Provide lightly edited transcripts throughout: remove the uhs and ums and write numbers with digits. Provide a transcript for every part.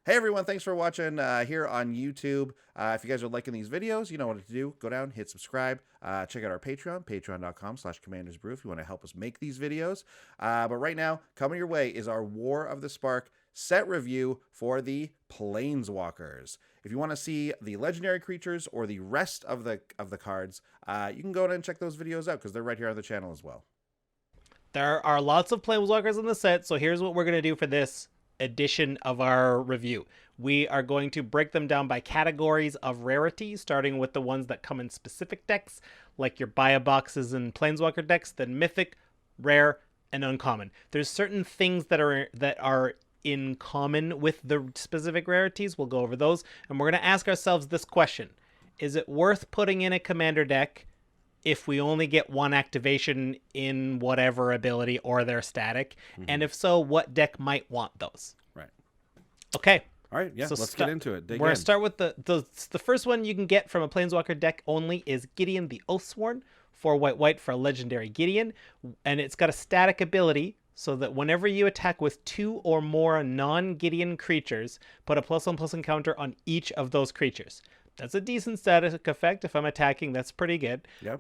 Hey everyone, thanks for watching here on YouTube. If you guys are liking these videos, you know what to do. Go down, hit subscribe, check out our Patreon, patreon.com/commandersbrew if you want to help us make these videos. But right now, coming your way is our War of the Spark set review for the Planeswalkers. If you want to see the legendary creatures or the rest of the cards, you can go down and check those videos out because they're right here on the channel as well. There are lots of Planeswalkers in the set, so here's what we're going to do for this edition of our review. We are going to break them down by categories of rarity, starting with the ones that come in specific decks, like your buy boxes and Planeswalker decks, then mythic, rare, and uncommon. There's certain things that are in common with the specific rarities. We'll go over those, and we're going to ask ourselves this question. Is it worth putting in a commander deck if we only get one activation in whatever ability or they're static? And if so, what deck might want those? Right. Okay. All right, yeah, So let's get into it. We're going to start with the first one you can get from a Planeswalker deck only is Gideon the Oathsworn, 4 white for a legendary Gideon, and it's got a static ability so that whenever you attack with 2 or more non-Gideon creatures, put a +1/+1 counter on each of those creatures. That's a decent static effect. If I'm attacking, that's pretty good. Yep.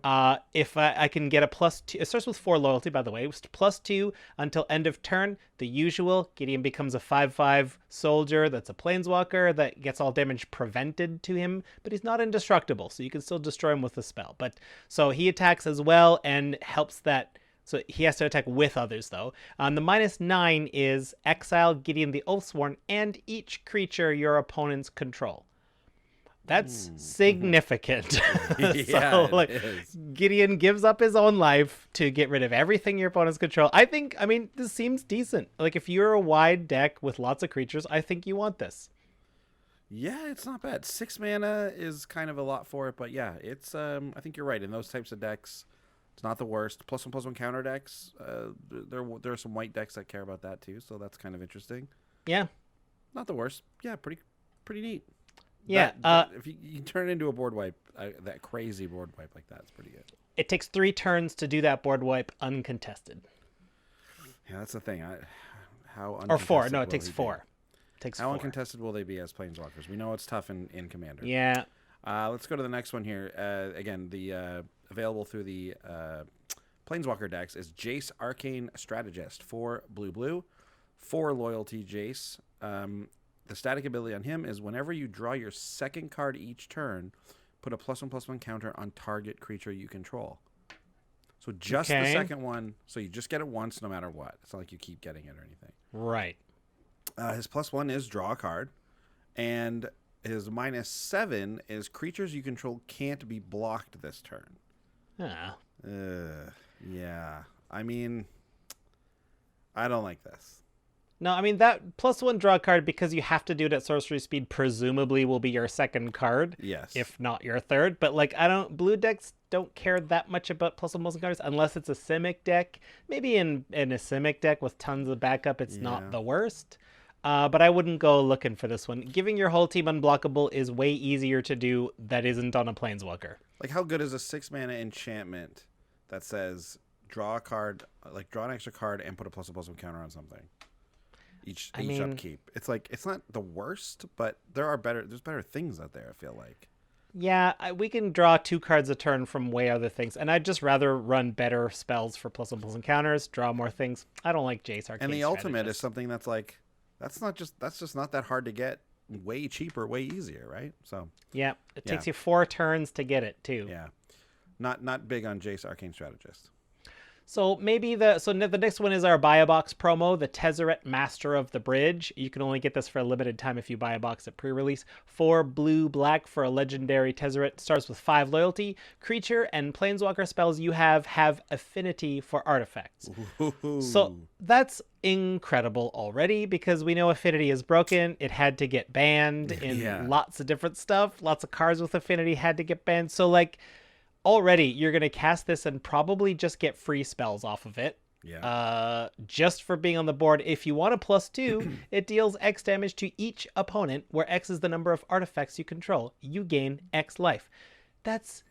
If I can get a +2, it starts with 4 loyalty, by the way. It's +2 until end of turn. The usual, Gideon becomes a 5/5 soldier that's a planeswalker that gets all damage prevented to him, but he's not indestructible, so you can still destroy him with a spell. But so he attacks as well and helps that. So he has to attack with others, though. The -9 is exile Gideon the Oathsworn and each creature your opponents control. That's significant. Yeah, So, like, it is. Gideon gives up his own life to get rid of everything your opponents control. I mean, this seems decent. Like, if you're a wide deck with lots of creatures, I think you want this. Yeah, it's not bad. 6 mana is kind of a lot for it, but yeah, it's I think you're right. In those types of decks, it's not the worst. +1/+1 counter decks. There are some white decks that care about that too, so that's kind of interesting. Yeah. Not the worst. Yeah, pretty neat. Yeah. If you can turn it into a board wipe, that crazy board wipe like that, it's pretty good. It takes 3 turns to do that board wipe uncontested. Yeah, that's the thing. How Or 4. uncontested No, it will takes he be? 4. It takes How 4. uncontested will they be as planeswalkers? We know it's tough in Commander. Yeah. Let's go to the next one here. Again, the available through the Planeswalker decks is Jace, Arcane, Strategist. 4 blue, 4 loyalty Jace. The static ability on him is whenever you draw your second card each turn, put a +1/+1 counter on target creature you control. So just the second one. So you just get it once no matter what. It's not like you keep getting it or anything. Right. His +1 is draw a card. And his -7 is creatures you control can't be blocked this turn. Ah. Yeah. I mean, I don't like this. No, I mean, that +1 draw card, because you have to do it at sorcery speed, presumably will be your second card. Yes. If not your third. But, like, blue decks don't care that much about +1/+1 cards unless it's a Simic deck. Maybe in a Simic deck with tons of backup, it's not the worst. But I wouldn't go looking for this one. Giving your whole team unblockable is way easier to do that isn't on a Planeswalker. Like, how good is a 6 mana enchantment that says draw a card, like draw an extra card and put a +1/+1 counter on something? Each upkeep. It's like, it's not the worst, but there's better things out there, I feel like. Yeah, we can draw 2 cards a turn from way other things, and I'd just rather run better spells for +1/+1 counters, draw more things. I don't like Jace Arcane. And the ultimate is something that's like, that's just not that hard to get. Way cheaper, way easier, right? So yeah, it takes you 4 turns to get it too. Yeah, not big on Jace Arcane Strategist. So maybe the next one is our buy a box promo, the Tezzeret Master of the Bridge. You can only get this for a limited time if you buy a box at pre-release. 4 black for a legendary Tezzeret. Starts with 5 loyalty. Creature and planeswalker spells you have affinity for artifacts. Ooh. So that's incredible already, because we know affinity is broken. It had to get banned in lots of different stuff. Lots of cards with affinity had to get banned. So, like, already you're going to cast this and probably just get free spells off of it. Yeah. Just for being on the board. If you want a +2, it deals X damage to each opponent, where X is the number of artifacts you control. You gain X life. That's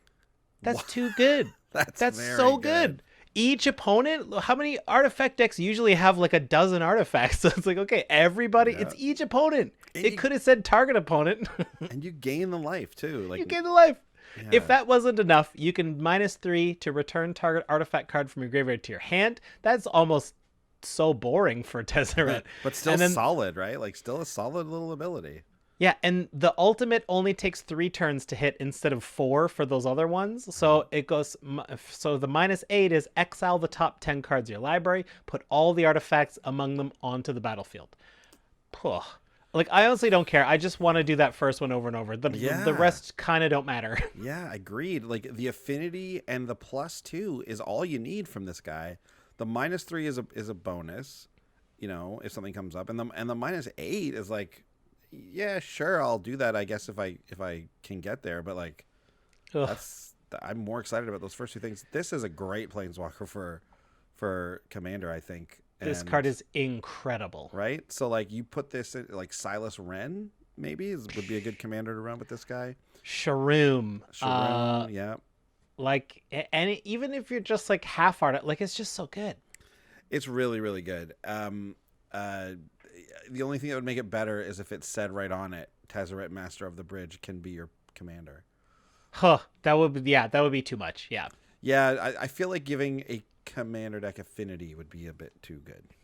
too good. That's so good. each opponent, how many artifact decks usually have like a dozen artifacts? So it's like, okay, everybody, it's each opponent. It could have said target opponent. And you gain the life too. Like you gain the life. yeah. If that wasn't enough, you can -3 to return target artifact card from your graveyard to your hand. That's almost so boring for Tezzeret. But still solid, right? Like still a solid little ability. Yeah, and the ultimate only takes 3 turns to hit instead of 4 for those other ones. So it goes. So the -8 is exile the top 10 cards of your library, put all the artifacts among them onto the battlefield. Ugh. Like I honestly don't care. I just want to do that first one over and over. The rest kind of don't matter. Yeah, agreed. Like the affinity and the +2 is all you need from this guy. The -3 is a bonus, you know, if something comes up, and the -8 is like. Yeah, sure, I'll do that. I guess if I can get there, but like, I'm more excited about those first 2 things. This is a great Planeswalker for Commander, I think. This card is incredible, right? So like, you put this in, like Silas Wren maybe would be a good commander to run with this guy. Sharoom, yeah. Like, and even if you're just like half art, like it's just so good. It's really really good. The only thing that would make it better is if it said right on it, Tezzeret, Master of the Bridge, can be your commander. Huh. That would be too much. Yeah. Yeah, I feel like giving a commander deck affinity would be a bit too good.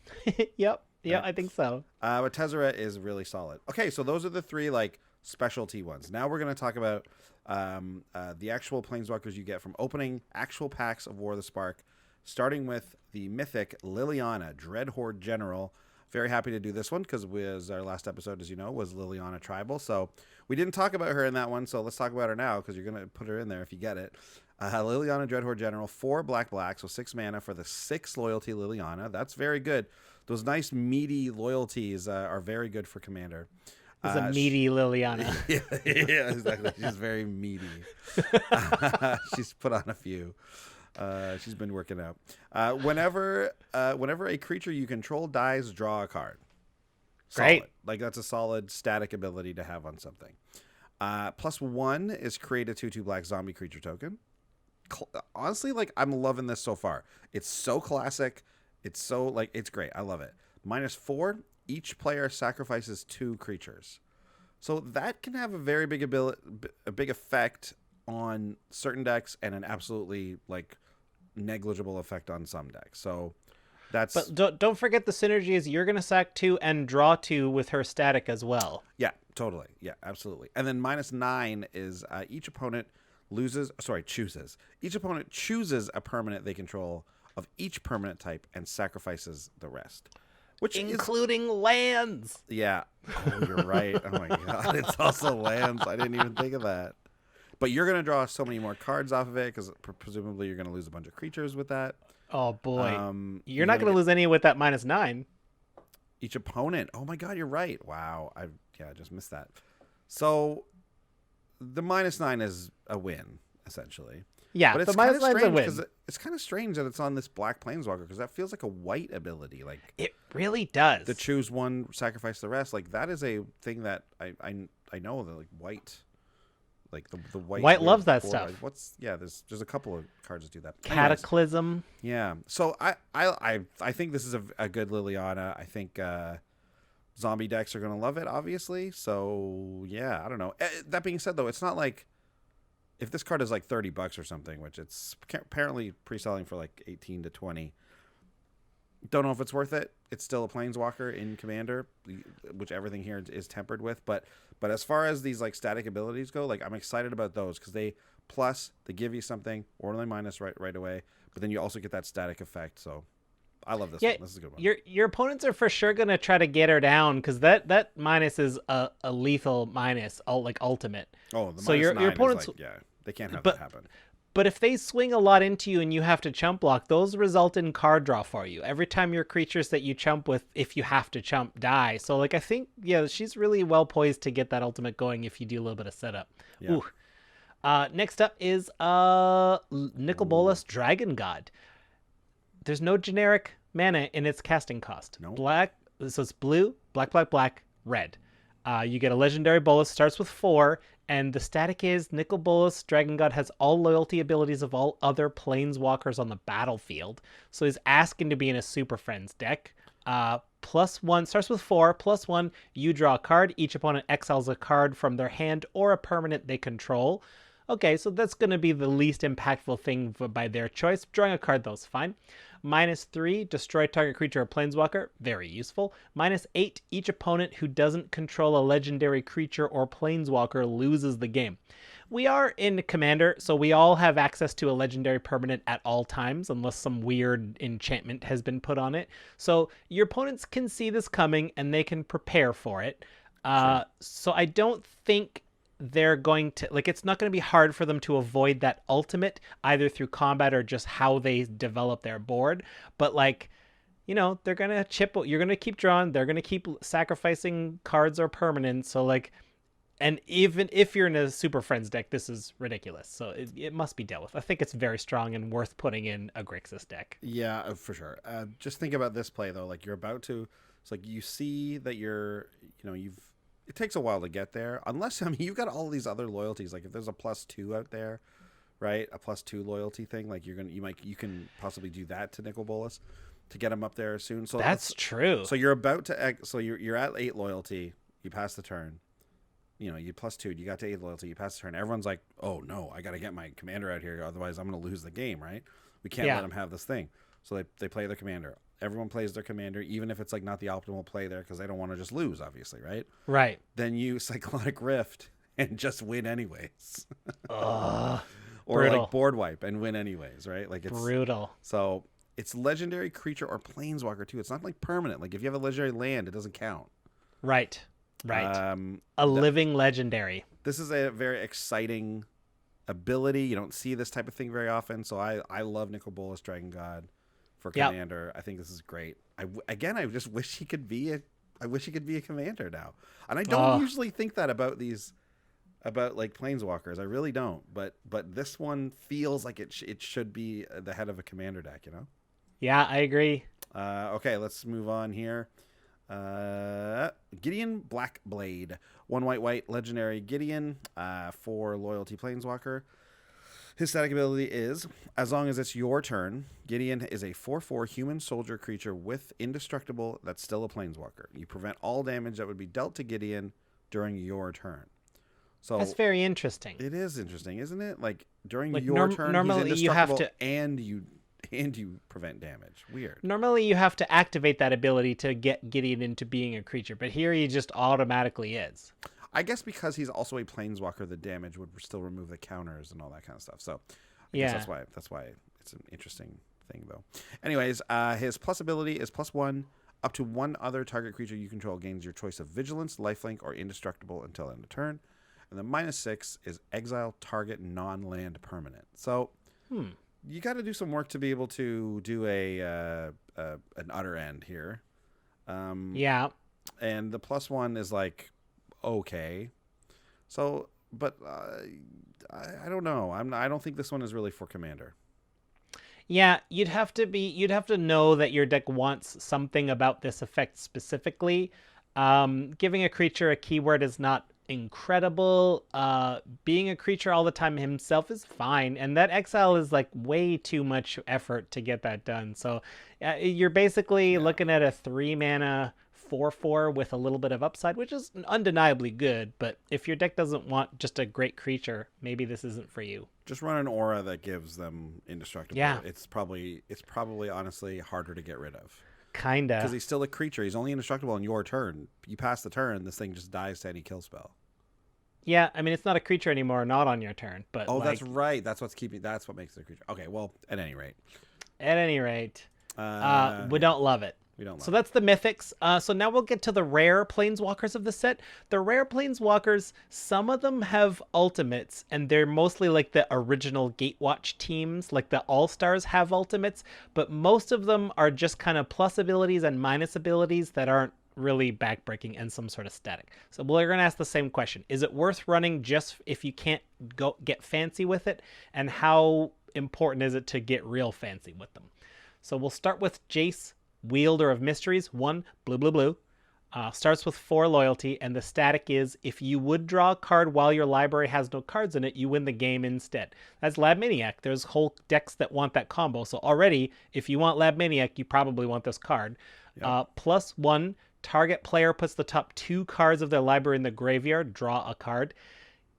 Yep. Yeah, I think so. But Tezzeret is really solid. Okay, so those are the 3 like specialty ones. Now we're going to talk about the actual Planeswalkers you get from opening actual packs of War of the Spark, starting with the mythic Liliana, Dreadhorde General. Very happy to do this one because our last episode, as you know, was Liliana Tribal. So we didn't talk about her in that one, so let's talk about her now because you're going to put her in there if you get it. Liliana Dreadhorde General, 4 black, so 6 mana for the 6 loyalty Liliana. That's very good. Those nice meaty loyalties are very good for Commander. It's a meaty Liliana. Yeah, exactly. She's very meaty. She's put on a few. She's been working out. Whenever a creature you control dies, draw a card. Solid. Great. Like that's a solid static ability to have on something. +1 is create a 2/2 black zombie creature token. Honestly, like I'm loving this so far. It's so classic. It's so like it's great. I love it. -4, each player sacrifices 2 creatures. So that can have a very big big effect on certain decks and an absolutely like negligible effect on some decks. So that's But don't forget the synergy is you're going to sack 2 and draw 2 with her static as well. Yeah, totally. Yeah, absolutely. And then -9 is each opponent chooses. Each opponent chooses a permanent they control of each permanent type and sacrifices the rest. Which including lands. Yeah. Oh, you're right. Oh my god, it's also lands. I didn't even think of that. But you're going to draw so many more cards off of it because presumably you're going to lose a bunch of creatures with that. Oh, boy. You're not going to lose any with that -9. Each opponent. Oh, my God, you're right. Wow. I just missed that. So the -9 is a win, essentially. Yeah, but it's the -9 is a win. It's kind of strange that it's on this black Planeswalker because that feels like a white ability. Like it really does. To choose one, sacrifice the rest. Like that is a thing that I know that like white... Like the white loves that board. stuff. There's a couple of cards that do that. Cataclysm. Anyways, yeah. So I think this is a good Liliana. I think zombie decks are gonna love it, obviously. So yeah, I don't know. That being said, though, it's not like if this card is like $30 or something, which it's apparently pre-selling for like 18 to 20. Don't know if it's worth it. It's still a Planeswalker in Commander, which everything here is tempered with. But as far as these like static abilities go, like I'm excited about those because they give you something, orderly minus right away. But then you also get that static effect. So I love this one. This is a good one. Your opponents are for sure gonna try to get her down because that minus is a lethal minus, like ultimate. Oh, the so your opponents, like, they can't have that happen. But if they swing a lot into you and you have to chump block, those result in card draw for you. Every time your creatures that you chump with, if you have to chump, die. So, like, I think, she's really well poised to get that ultimate going if you do a little bit of setup. Yeah. Ooh. Next up is Bolus, Dragon God. There's no generic mana in its casting cost. Nope. Black, so it's blue, black, red. You get a legendary Bolus, starts with 4, and the static is Nicol Bolas, Dragon God, has all loyalty abilities of all other Planeswalkers on the battlefield. So he's asking to be in a Super Friends deck. +1, starts with 4, +1, you draw a card. Each opponent exiles a card from their hand or a permanent they control. Okay, so that's going to be the least impactful thing by their choice. Drawing a card, though, is fine. -3, destroy target creature or planeswalker. Very useful. -8, each opponent who doesn't control a legendary creature or planeswalker loses the game. We are in Commander, so we all have access to a legendary permanent at all times, unless some weird enchantment has been put on it. So your opponents can see this coming, and they can prepare for it. Sure. So I don't think they're going to, like, it's not going to be hard for them to avoid that ultimate, either through combat or just how they develop their board. But, like, you know, they're going to chip, you're going to keep drawing, they're going to keep sacrificing cards or permanents. So, like, and even if you're in a Super Friends deck, this is ridiculous. So it must be dealt with. I think it's very strong and worth putting in a Grixis deck. Yeah, for sure. Just think about this play, though. Like, you're about to, it's like you see that it takes a while to get there. Unless, I mean, you've got all these other loyalties. Like, if there's a +2 out there, right? A +2 loyalty thing. Like, you can possibly do that to Nicol Bolas to get him up there soon. So that's true. So you're about to, so you're at 8 loyalty. You pass the turn. You know, you +2, you got to 8 loyalty, you pass the turn. Everyone's like, oh no, I got to get my commander out here, otherwise I'm going to lose the game, right? We can't let him have this thing. So they play their commander. Everyone plays their commander, even if it's like not the optimal play there, because they don't want to just lose, obviously, right? Right. Then you Cyclonic Rift and just win anyways. Or brutal. Like board wipe and win anyways, right? Like, it's brutal. So it's legendary creature or planeswalker too. It's not like permanent. Like, if you have a legendary land, it doesn't count. Right. Living legendary. This is a very exciting ability. You don't see this type of thing very often. So I love Nicol Bolas, Dragon God, for commander. I think this is great. I just wish he could be a commander now. And I don't usually think that about like planeswalkers. I really don't. But this one feels like it should be the head of a commander deck. You know? Yeah, I agree. Okay, let's move on here. Gideon Blackblade, 1 white legendary Gideon, 4 loyalty planeswalker. His static ability is, as long as it's your turn, Gideon is a 4/4 human soldier creature with indestructible that's still a planeswalker. You prevent all damage that would be dealt to Gideon during your turn. So that's very interesting. It is interesting, isn't it? Like, during like your turn, normally he's you have indestructible and you prevent damage. Weird. Normally you have to activate that ability to get Gideon into being a creature, but here he just automatically is. I guess because he's also a planeswalker, the damage would still remove the counters and all that kind of stuff. So I guess that's why it's an interesting thing, though. Anyways, his plus ability is +1. Up to 1 other target creature you control gains your choice of vigilance, lifelink, or indestructible until end of turn. And then -6 is exile target non-land permanent. So you got to do some work to be able to do an utter end here. And the +1 is like okay. So, but I don't know. I don't think this one is really for commander. Yeah, you'd have to know that your deck wants something about this effect specifically. Giving a creature a keyword is not incredible. Being a creature all the time himself is fine, and that exile is like way too much effort to get that done. So you're basically looking at a 3-mana 4/4 with a little bit of upside, which is undeniably good. But if your deck doesn't want just a great creature, maybe this isn't for you. Just run an aura that gives them indestructible. Yeah, it's probably honestly harder to get rid of. Kinda. Because he's still a creature. He's only indestructible on your turn. You pass the turn, this thing just dies to any kill spell. Yeah, I mean, it's not a creature anymore, not on your turn. But that's right. That's what makes it a creature. Okay, well, at any rate. We don't love it. So that's the mythics. So now we'll get to the rare planeswalkers of the set. The rare planeswalkers, some of them have ultimates, and they're mostly like the original Gatewatch teams, like the All-Stars have ultimates, but most of them are just kind of plus abilities and minus abilities that aren't really backbreaking and some sort of static. So we're going to ask the same question. Is it worth running just if you can't go get fancy with it? And how important is it to get real fancy with them? So we'll start with Jace, Wielder of Mysteries, 1 blue. Starts with 4 loyalty, and the static is if you would draw a card while your library has no cards in it, you win the game instead. That's Lab Maniac. There's whole decks that want that combo. So already, if you want Lab Maniac, you probably want this card. Yep. +1, target player puts the top 2 cards of their library in the graveyard, draw a card.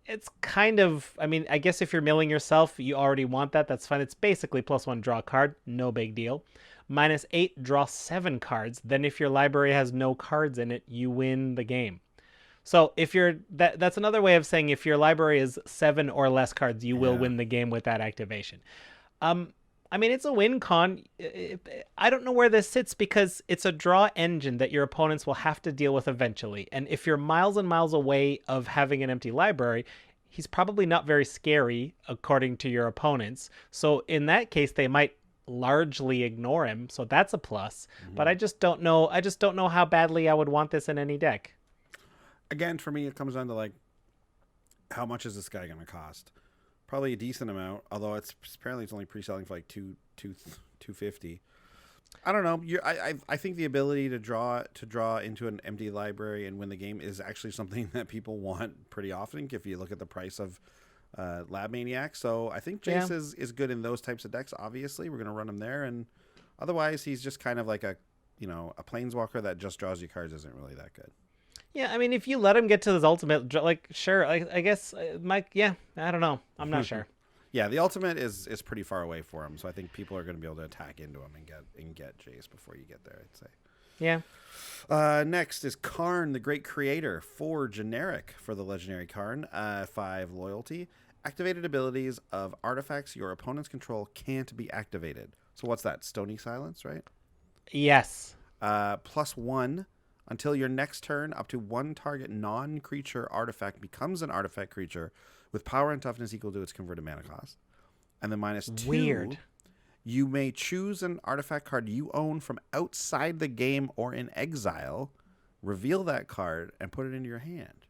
It's kind of, I mean, I guess if you're milling yourself, you already want that. That's fine. It's basically +1, draw a card. No big deal. -8, draw 7 cards. Then if your library has no cards in it, you win the game. So if you're that's another way of saying if your library is 7 or less cards, you will win the game with that activation. I mean, it's a win con. I don't know where this sits because it's a draw engine that your opponents will have to deal with eventually. And if you're miles and miles away of having an empty library, he's probably not very scary according to your opponents. So in that case, they might largely ignore him, so that's a plus. But I just don't know how badly I would want this in any deck. Again, for me, it comes down to like, how much is this guy going to cost? Probably a decent amount, although apparently it's only pre-selling for like $250. I don't know. I think the ability to draw into an empty library and win the game is actually something that people want pretty often. If you look at the price of Lab Maniac, so I think Jace is good in those types of decks. Obviously, we're going to run him there, and otherwise, he's just kind of like a planeswalker that just draws you cards isn't really that good. Yeah, I mean, if you let him get to his ultimate, like, sure, I guess, Mike. Yeah, I don't know. I'm not sure. Yeah, the ultimate is pretty far away for him, so I think people are going to be able to attack into him and get Jace before you get there, I'd say. Yeah. Next is Karn, the Great Creator, 4 generic for the legendary Karn, 5 loyalty. Activated abilities of artifacts your opponent's control can't be activated. So what's that? Stony Silence, right? Yes. +1 until your next turn. Up to 1 target non-creature artifact becomes an artifact creature with power and toughness equal to its converted mana cost. And then -2. Weird. You may choose an artifact card you own from outside the game or in exile, reveal that card, and put it into your hand.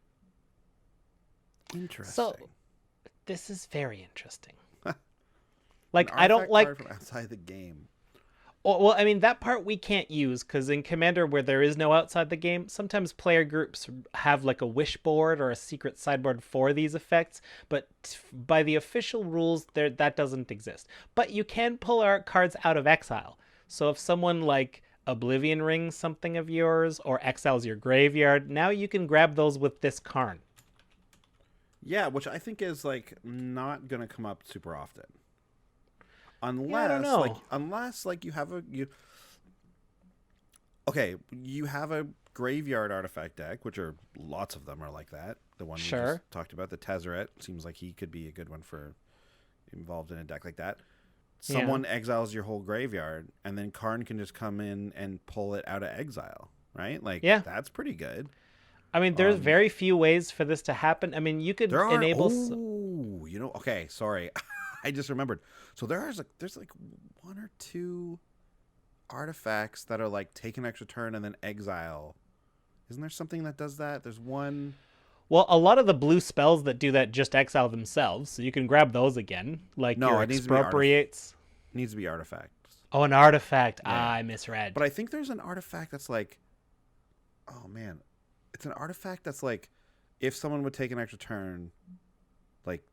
Interesting. So, this is very interesting. Like, I don't like... from outside the game. Well, I mean, that part we can't use because in Commander, where there is no outside the game, sometimes player groups have like a wish board or a secret sideboard for these effects. But by the official rules, that doesn't exist. But you can pull our cards out of exile. So if someone like Oblivion rings something of yours or exiles your graveyard, now you can grab those with this Karn. Yeah, which I think is like not going to come up super often. Unless, I don't know. you have you have a graveyard artifact deck, which are lots of them are like that. The one we just talked about, the Tezzeret, seems like he could be a good one for involved in a deck like that. Someone exiles your whole graveyard, and then Karn can just come in and pull it out of exile, right? Like, that's pretty good. I mean, there's very few ways for this to happen. I mean, you could enable... Okay, sorry. I just remembered. So there's like 1 or 2 artifacts that are like take an extra turn and then exile. Isn't there something that does that? There's one. Well, a lot of the blue spells that do that just exile themselves, so you can grab those again. Like your expropriates. It needs to be artifacts. Oh, an artifact. Yeah. I misread. But I think there's an artifact that's like, oh man, it's an artifact that's like, if someone would take an extra turn, like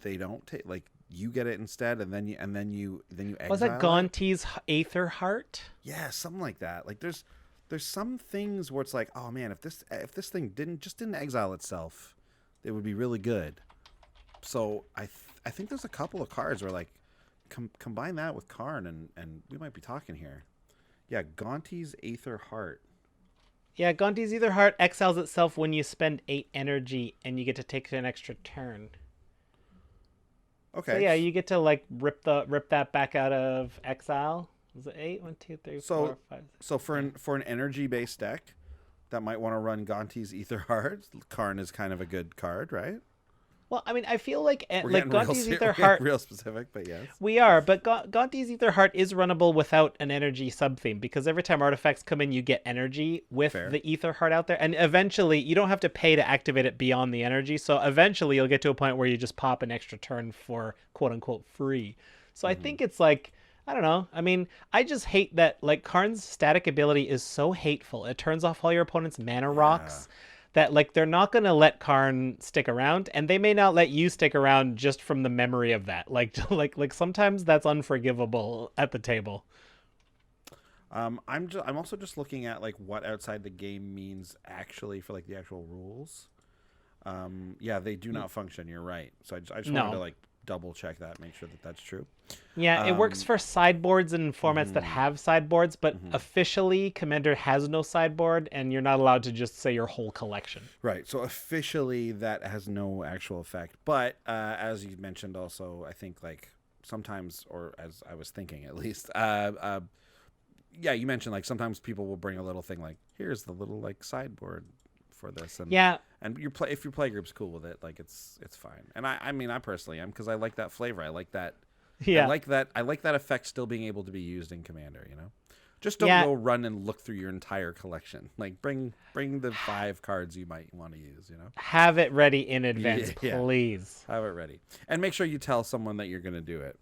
they don't take like. You get it instead, and then you exile. Was that Gonti's Aether Heart? Yeah, something like that. Like there's some things where it's like, oh man, if this thing didn't exile itself, it would be really good. So I think there's a couple of cards where like combine that with Karn and we might be talking here. Yeah, Gonti's Aether Heart. Yeah, Gonti's Aether Heart exiles itself when you spend 8 energy, and you get to take an extra turn. Okay. So yeah, you get to like rip that back out of exile. Is it 8? 1, 2, 3, 4, 5. 6, so for an energy based deck that might want to run Gonti's Aether Heart, Karn is kind of a good card, right? Well, I mean, I feel like Gonti's Aether Heart. Real specific, but yes. We are, but Gonti's Aether Heart is runnable without an energy sub-theme, because every time artifacts come in, you get energy with the Aether Heart out there, and eventually you don't have to pay to activate it beyond the energy. So eventually you'll get to a point where you just pop an extra turn for quote unquote free. So I think it's like I don't know. I mean, I just hate that like Karn's static ability is so hateful. It turns off all your opponent's mana Yeah. rocks that like they're not going to let Karn stick around, and they may not let you stick around just from the memory of that. Like like sometimes that's unforgivable at the table. I'm also just looking at like what outside the game means actually for like the actual rules. Yeah, they do not function. You're right. So I just wanted to No. like double check that, make sure that that's true. Yeah, it works Um, for sideboards and formats that mhm, have sideboards, but mhm. officially Commander has no sideboard, and you're not allowed to just say your whole collection. Right. So officially, that has no actual effect. But as you mentioned, also, I think like sometimes, or as I was thinking at least, yeah, you mentioned like sometimes people will bring a little thing like here's the little like sideboard for this, Yeah, and your play if your play group's cool with it, like it's fine. And I mean I personally am because I like that flavor. I like that. yeah, I like that effect still being able to be used in Commander. You know. Just don't yeah. go run and look through your entire collection. Like bring the 5 cards you might want to use, you know? Have it ready in advance, Yeah. please. Have it ready. And make sure you tell someone that you're going to do it.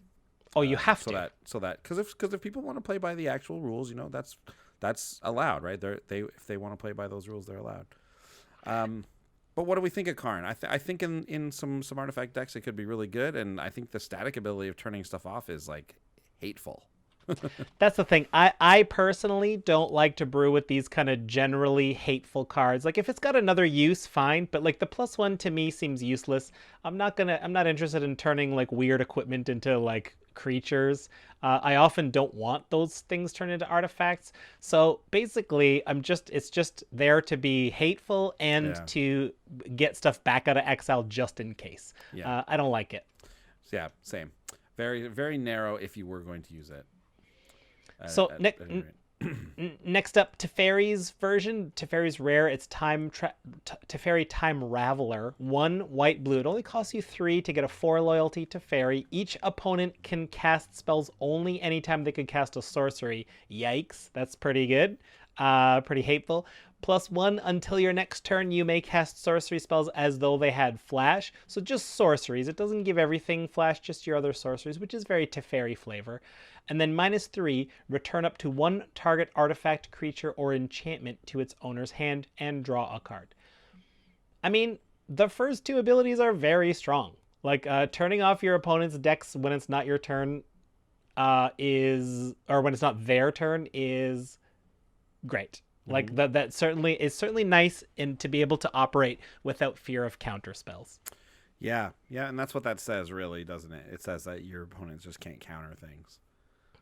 Oh, you have So to. that cuz if people want to play by the actual rules, you know, that's allowed, right? They if they want to play by those rules, they're allowed. But what do we think of Karn? I think in some artifact decks it could be really good, and I think the static ability of turning stuff off is like hateful. That's the thing. I personally don't like to brew with these kind of generally hateful cards. Like if it's got another use, fine. But like the +1 to me seems useless. I'm not interested in turning like weird equipment into like creatures. I often don't want those things turned into artifacts. So basically, it's just there to be hateful and Yeah. to get stuff back out of exile just in case. Yeah. I don't like it. Yeah, same. Very very narrow if you were going to use it. So At any rate. Next up, Teferi's version. Teferi's rare. It's Teferi Time Raveler. 1 white blue. It only costs you 3 to get a 4 loyalty Teferi. Each opponent can cast spells only anytime they can cast a sorcery. Yikes, that's pretty good. Pretty hateful. +1 until your next turn, you may cast sorcery spells as though they had flash. So just sorceries. It doesn't give everything flash, just your other sorceries, which is very Teferi flavor. And then -3, return up to 1 target artifact, creature, or enchantment to its owner's hand and draw a card. I mean, the first 2 abilities are very strong. Like turning off your opponent's decks when it's not your turn or when it's not their turn is great. Like that certainly is certainly nice and to be able to operate without fear of counter spells. Yeah, yeah, and that's what that says, really, doesn't it? It says that your opponents just can't counter things.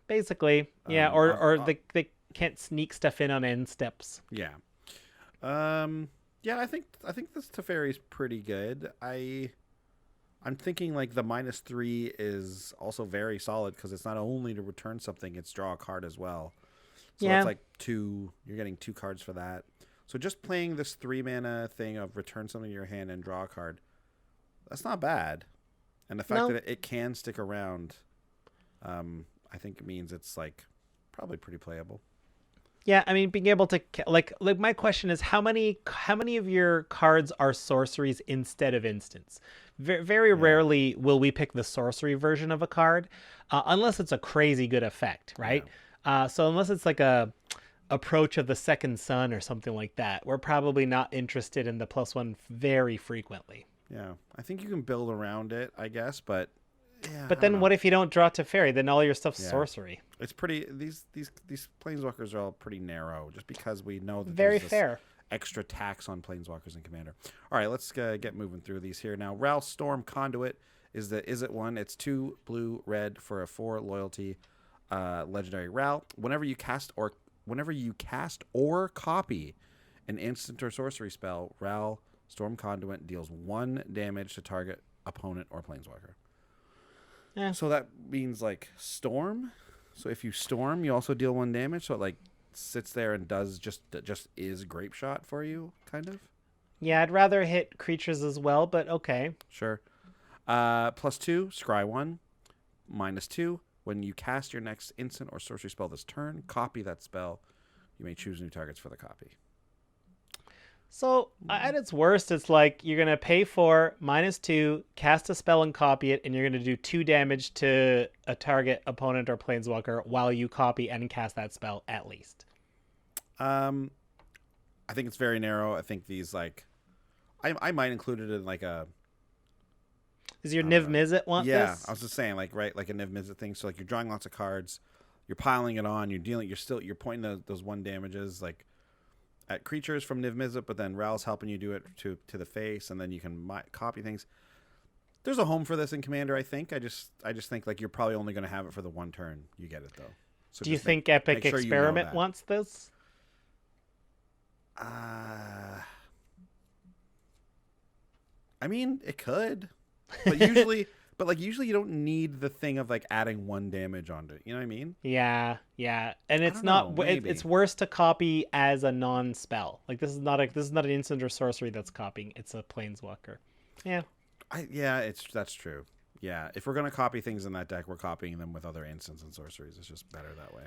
Basically, yeah, Um, or they can't sneak stuff in on end steps. yeah, yeah. I think this Teferi is pretty good. I'm thinking like the -3 is also very solid because it's not only to return something, it's draw a card as well. So Yeah. that's like 2. You're getting 2 cards for that. So just playing this 3 mana thing of return something to your hand and draw a card, that's not bad. And the fact No. that it can stick around, I think it means it's like probably pretty playable. Yeah, I mean, being able to like my question is how many of your cards are sorceries instead of instants? Very Yeah, rarely will we pick the sorcery version of a card, unless it's a crazy good effect, right? yeah, So unless it's like a approach of the second sun or something like that, we're probably not interested in the +1 very frequently. yeah. I think you can build around it, I guess, but yeah, But I don't then know. what if you don't draw Teferi? Then all your stuff's Yeah, sorcery. it's pretty. These planeswalkers are all pretty narrow, just because we know that Very there's this fair. extra tax on planeswalkers and commander. All right, let's get moving through these here now. Ral Storm Conduit is it one? It's 2 blue red for a 4 loyalty, legendary Ral. Whenever you cast or copy an instant or sorcery spell, Ral Storm Conduit deals 1 damage to target opponent or planeswalker. Yeah. So that means like storm. So if you storm, you also deal 1 damage. So it like sits there and does just is grape shot for you, kind of. Yeah, I'd rather hit creatures as well, but okay. Sure. +2, scry 1. -2. When you cast your next instant or sorcery spell this turn, copy that spell. You may choose new targets for the copy. So at its worst, it's like you're gonna pay for -2, cast a spell and copy it, and you're gonna do 2 damage to a target opponent or planeswalker while you copy and cast that spell at least. I think it's very narrow. I think these like, I might include it in like a. Does your Niv Mizzet want yeah, this? I was just saying like like a Niv Mizzet thing. So like you're drawing lots of cards, you're piling it on, you're pointing those 1 damages like at creatures from Niv Mizzet, but then Ral's helping you do it to the face, and then you can copy things. There's a home for this in Commander, I think. I just think like you're probably only going to have it for the 1 turn you get it though. So do you think Epic sure Experiment wants this? I mean, it could, but usually you don't need the thing of like adding 1 damage onto it. You know what I mean? Yeah, and it's it's worse to copy as a non-spell. Like this is not an instant or sorcery that's copying. It's a planeswalker. Yeah. That's true. Yeah, if we're gonna copy things in that deck, we're copying them with other instants and sorceries. It's just better that way.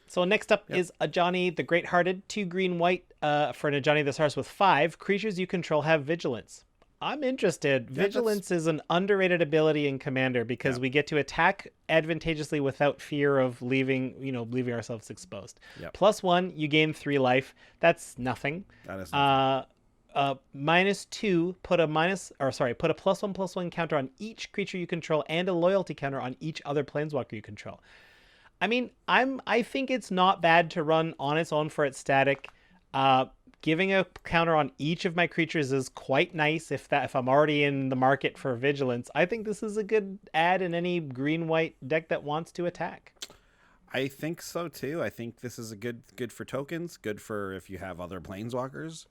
So next up is Ajani the Great-Hearted, 2 green-white for an Ajani that starts with 5. Creatures you control have vigilance. I'm interested. Yeah, Vigilance is an underrated ability in Commander because we get to attack advantageously without fear of leaving ourselves exposed. Yep. +1, you gain 3 life. That's nothing. That is nothing. -2, put a +1/+1 counter on each creature you control and a loyalty counter on each other planeswalker you control. I mean, I think it's not bad to run on its own for its static. Giving a counter on each of my creatures is quite nice if I'm already in the market for vigilance. I think this is a good add in any green-white deck that wants to attack. I think so too. I think this is a good for tokens, good for if you have other planeswalkers.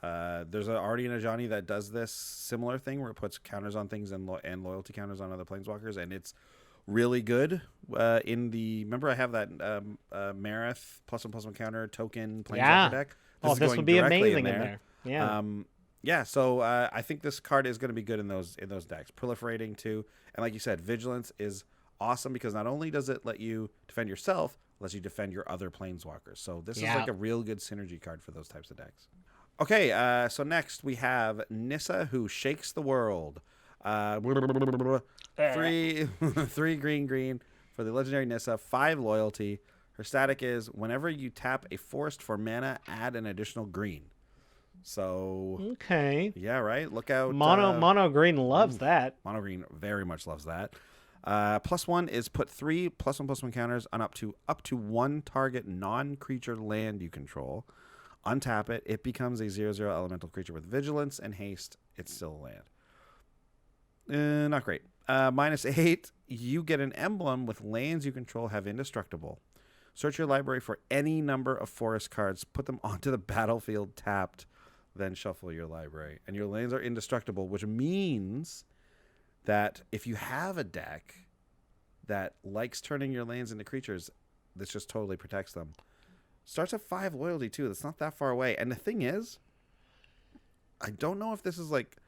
There's already an Ajani that does this similar thing where it puts counters on things and loyalty counters on other planeswalkers, and it's really good. Remember I have that Marith +1/+1 counter token planeswalker deck. This would be amazing in there. Yeah. So I think this card is going to be good in those decks. Proliferating too, and like you said, vigilance is awesome because not only does it let you defend yourself, it lets you defend your other planeswalkers. So this is like a real good synergy card for those types of decks. Okay, so next we have Nyssa, who shakes the world. 3 green for the legendary Nyssa, 5 loyalty. Her static is whenever you tap a forest for mana, add an additional green. So okay, yeah, right. Look out. Mono green loves that. Mono green very much loves that. +1 is put 3 +1/+1 counters on up to 1 target non-creature land you control. Untap it. It becomes a 0/0 elemental creature with vigilance and haste. It's still a land. Not great. -8, you get an emblem with lands you control have indestructible. Search your library for any number of forest cards, put them onto the battlefield tapped, then shuffle your library. And your lands are indestructible, which means that if you have a deck that likes turning your lands into creatures, this just totally protects them. Starts at 5 loyalty too. That's not that far away. And the thing is, I don't know if this is like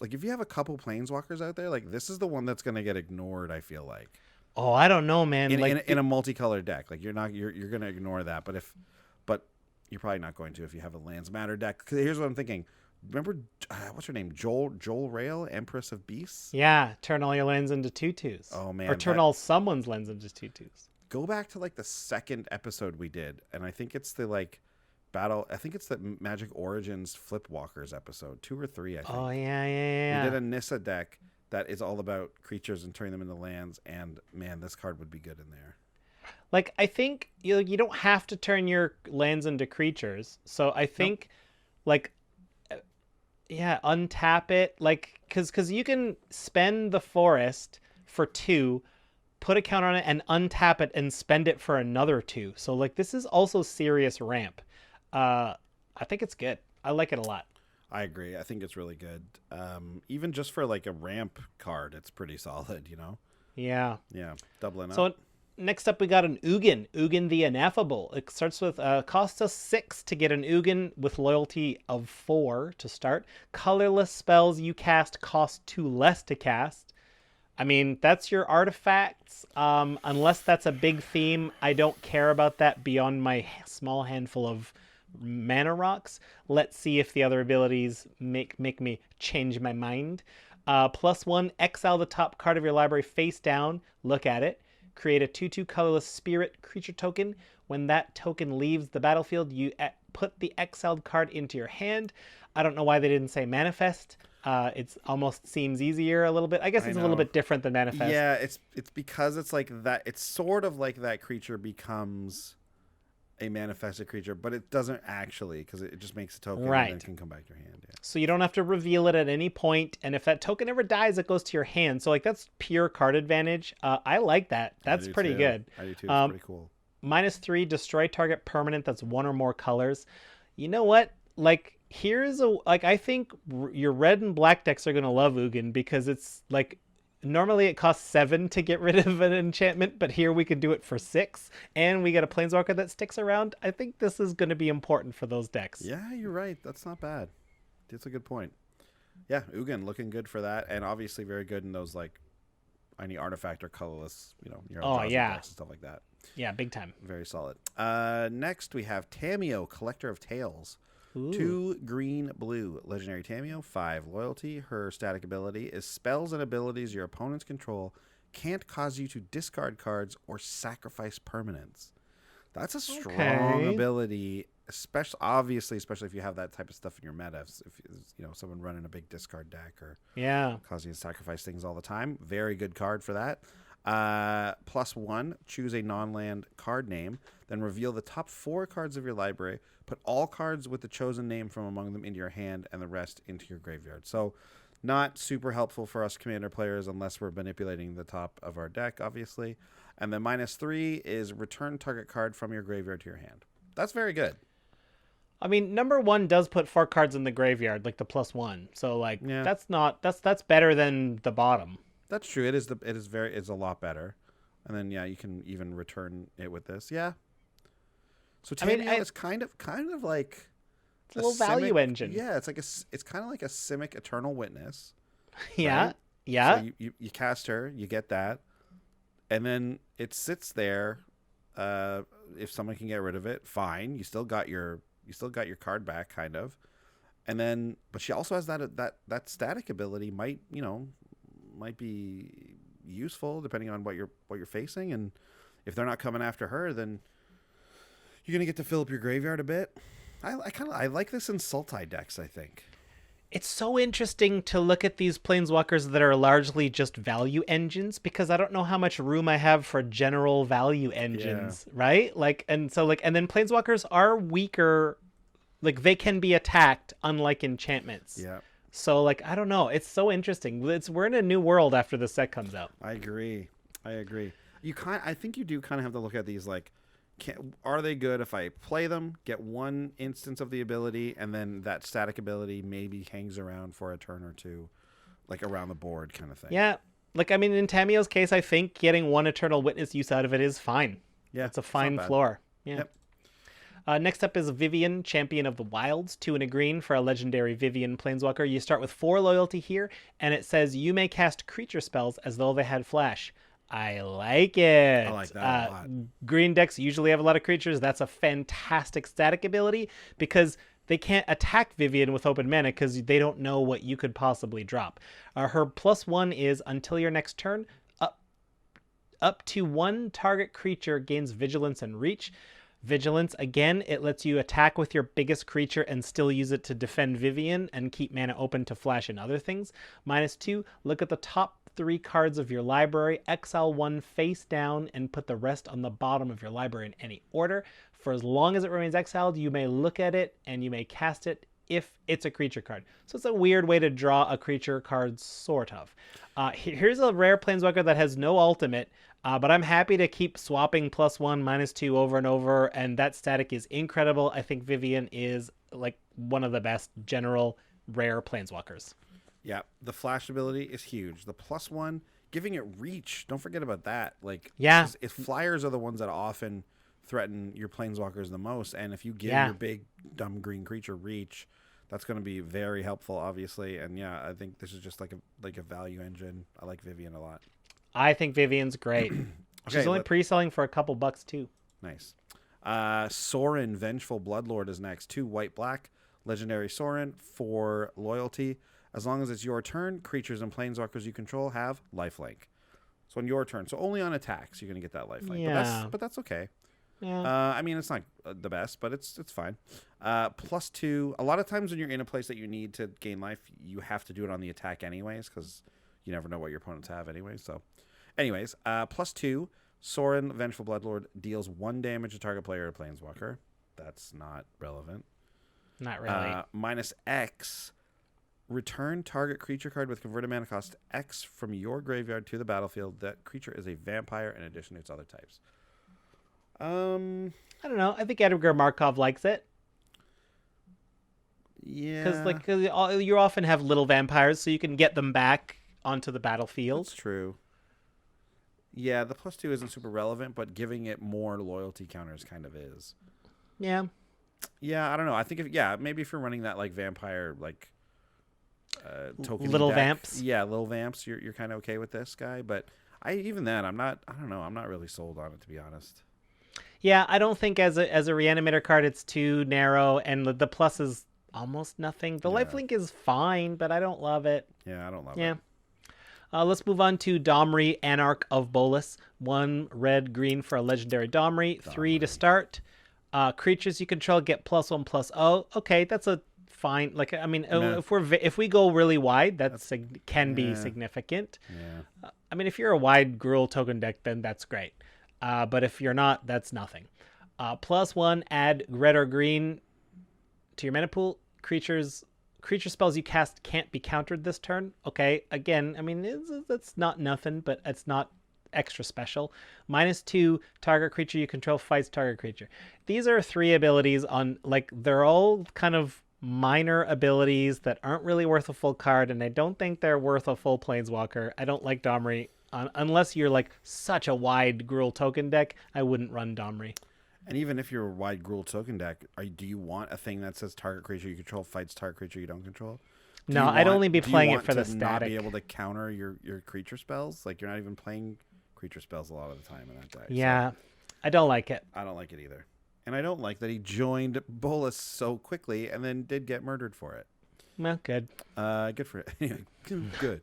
if you have a couple planeswalkers out there, like this is the one that's going to get ignored, I feel like. Oh, I don't know, man. In a multicolored deck, like you're going to ignore that, but you're probably not going to if you have a Lands Matter deck. 'Cause here's what I'm thinking. Remember what's her name? Joel Rail, Empress of Beasts? Yeah, turn all your lands into 2/2s. Oh man. Or turn all someone's lands into 2/2s. Go back to like the 2nd episode we did, and I think it's the I think it's the Magic Origins Flipwalkers episode, 2 or 3, I think. Oh yeah. We did a Nyssa deck that is all about creatures and turning them into lands, and man, this card would be good in there. Like, I think you don't have to turn your lands into creatures. So I think, untap it. Like, because you can spend the forest for 2, put a counter on it, and untap it and spend it for another 2. So, like, this is also serious ramp. I think it's good. I like it a lot. I agree. I think it's really good. Even just for, like, a ramp card, it's pretty solid, you know? Yeah. Yeah. Doubling up. So next up, we got an Ugin the Ineffable. It starts with costs us 6 to get an Ugin with loyalty of 4 to start. Colorless spells you cast cost 2 less to cast. I mean, that's your artifacts. Unless that's a big theme, I don't care about that beyond my small handful of mana rocks. Let's see if the other abilities make me change my mind. +1, exile the top card of your library face down. Look at it. Create a 2/2 colorless spirit creature token. When that token leaves the battlefield, you put the exiled card into your hand. I don't know why they didn't say manifest. It almost seems easier a little bit. I guess it's a little bit different than manifest. Yeah, it's because it's like that. It's sort of like that creature becomes a manifested creature, but it doesn't actually, because it just makes a token and then it can come back to your hand. Yeah. So you don't have to reveal it at any point, and if that token ever dies, it goes to your hand. So like that's pure card advantage. I like that. That's pretty good. I do too. It's pretty cool. -3, destroy target permanent that's one or more colors. You know what? Like I think your red and black decks are gonna love Ugin, because it's like normally it costs 7 to get rid of an enchantment, but here we can do it for 6, and we get a Planeswalker that sticks around. I think this is going to be important for those decks. Yeah, you're right. That's not bad. That's a good point. Yeah, Ugin looking good for that, and obviously very good in those like any artifact or colorless, your decks and stuff like that. Yeah, big time. Very solid. Next we have Tamiyo, Collector of Tales. Ooh. 2 green blue legendary Tamiyo, 5 loyalty. Her static ability is spells and abilities your opponents control can't cause you to discard cards or sacrifice permanents. That's a strong ability, especially if you have that type of stuff in your meta. If someone running a big discard deck or causing you to sacrifice things all the time. Very good card for that. +1, choose a non-land card name, then reveal the top 4 cards of your library. Put all cards with the chosen name from among them into your hand and the rest into your graveyard. So not super helpful for us commander players unless we're manipulating the top of our deck, obviously. And then -3 is return target card from your graveyard to your hand. That's very good. I mean, number 1 does put 4 cards in the graveyard, like the +1. So like that's better than the bottom. That's true. It's a lot better. And then you can even return it with this. Yeah. So Tamiyo is kind of like a little value engine. Yeah, it's kind of like a Simic Eternal Witness. Yeah. Right? Yeah. So you cast her, you get that, and then it sits there. If someone can get rid of it, fine. You still got your card back, kind of. And then, but she also has that static ability. Might be useful depending on what you're facing, and if they're not coming after her, then you're gonna get to fill up your graveyard a bit. I like this in Sultai decks, I think. It's so interesting to look at these Planeswalkers that are largely just value engines, because I don't know how much room I have for general value engines, right? And then Planeswalkers are weaker, like they can be attacked, unlike enchantments. Yeah. So I don't know. It's so interesting. We're in a new world after the set comes out. I agree. I think you do kind of have to look at these are they good if I play them, get 1 instance of the ability, and then that static ability maybe hangs around for a turn or 2, like around the board kind of thing. Yeah. In Tamiyo's case, I think getting 1 Eternal Witness use out of it is fine. Yeah. It's a fine floor. Yeah. Yep. Next up is Vivienne, Champion of the Wilds. 2 and a green for a legendary Vivienne Planeswalker. You start with 4 loyalty here, and it says you may cast creature spells as though they had flash. I like it. I like that a lot. Green decks usually have a lot of creatures. That's a fantastic static ability, because they can't attack Vivienne with open mana because they don't know what you could possibly drop. Her +1 is until your next turn, up to 1 target creature gains vigilance and reach. Vigilance, again, it lets you attack with your biggest creature and still use it to defend Vivienne and keep mana open to flash and other things. -2, look at the top 3 cards of your library, exile 1 face down, and put the rest on the bottom of your library in any order. For as long as it remains exiled, you may look at it and you may cast it if it's a creature card. So it's a weird way to draw a creature card, sort of. Here's a rare Planeswalker that has no ultimate, but I'm happy to keep swapping +1, -2 over and over, and that static is incredible. I think Vivienne is one of the best general rare Planeswalkers. Yeah, the flash ability is huge. The +1, giving it reach. Don't forget about that. If flyers are the ones that often threaten your Planeswalkers the most, and if you give your big dumb green creature reach, that's going to be very helpful, obviously. And I think this is just like a value engine. I like Vivienne a lot. I think Vivienne's great. She's only pre-selling for a couple bucks too. Nice. Sorin, Vengeful Bloodlord is next. 2 white-black, legendary Sorin, 4 loyalty. As long as it's your turn, creatures and planeswalkers you control have lifelink. So on your turn, so only on attacks you're gonna get that lifelink. Yeah. But that's okay. Yeah. I mean, it's not the best, but it's fine. +2. A lot of times when you're in a place that you need to gain life, you have to do it on the attack anyways, because you never know what your opponents have anyway. So, anyways, +2. Sorin, Vengeful Bloodlord deals 1 damage to target player or planeswalker. That's not relevant. Not really. -X. Return target creature card with converted mana cost X from your graveyard to the battlefield. That creature is a vampire in addition to its other types. I don't know. I think Edgar Markov likes it. Yeah. Because you often have little vampires, so you can get them back onto the battlefield. That's true. Yeah, the +2 isn't super relevant, but giving it more loyalty counters kind of is. Yeah. Yeah, I don't know. I think maybe if you're running that like vampire token little deck, vamps. Yeah, little vamps. You're kind of okay with this guy, but I'm not really sold on it, to be honest. Yeah, I don't think as a reanimator card it's too narrow, and the plus is almost nothing. The lifelink is fine, but I don't love it. Yeah, I don't love it. Let's move on to Domri, Anarch of Bolus. 1 red, green for a legendary Domri. 3 to start. Creatures you control get +1/+0. Okay, that's a fine. Like, I mean, if we go really wide, that's can be significant. Yeah. I mean, if you're a wide Gruul token deck, then that's great. But if you're not, that's nothing. +1, add red or green to your mana pool. Creature spells you cast can't be countered this turn. Okay, again, I mean, that's not nothing, but it's not extra special. -2, target creature you control fights target creature. These are 3 abilities on, like, they're all kind of minor abilities that aren't really worth a full card, and I don't think they're worth a full planeswalker. I don't like Domri. Unless you're like such a wide Gruul token deck, I wouldn't run Domri. And even if you're a wide Gruul token deck, do you want a thing that says target creature you control fights target creature you don't control? No, I'd only be playing it for the static. Not be able to counter your creature spells? Like, you're not even playing creature spells a lot of the time in that deck. Yeah, so I don't like it. I don't like it either. And I don't like that he joined Bolus so quickly and then did get murdered for it. Well, good. Good for it. Anyway, good.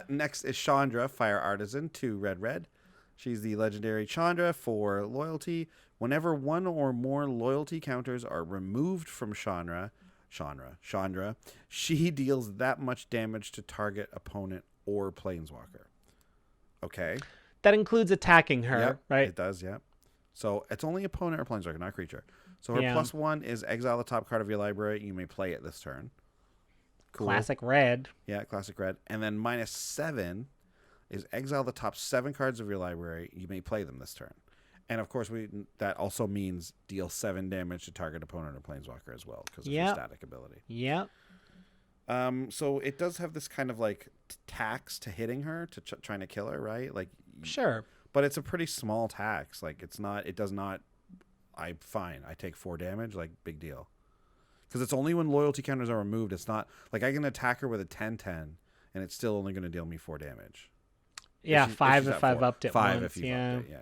Next is Chandra, Fire Artisan, 2 red. She's the legendary Chandra for loyalty. Whenever 1 or more loyalty counters are removed from Chandra, she deals that much damage to target opponent or planeswalker. Okay. That includes attacking her, Yep, right? It does, yeah. So it's only opponent or planeswalker, not creature. So her +1 is exile the top card of your library. You may play it this turn. Cool. Classic red. Yeah, classic red. And then -7 is exile the top 7 cards of your library. You may play them this turn. And of course, that also means deal 7 damage to target opponent or planeswalker as well, because of your static ability. Yeah. So it does have this kind of like tax to hitting her, to trying to kill her, right? Like, sure. But it's a pretty small tax. Like, it does not. I take 4 damage. Like, big deal. Because it's only when loyalty counters are removed. It's not like I can attack her with a 10/10, and it's still only going to deal me 4 damage. Yeah, 5 if I've upped it 5 once. if you've upped it. Yeah.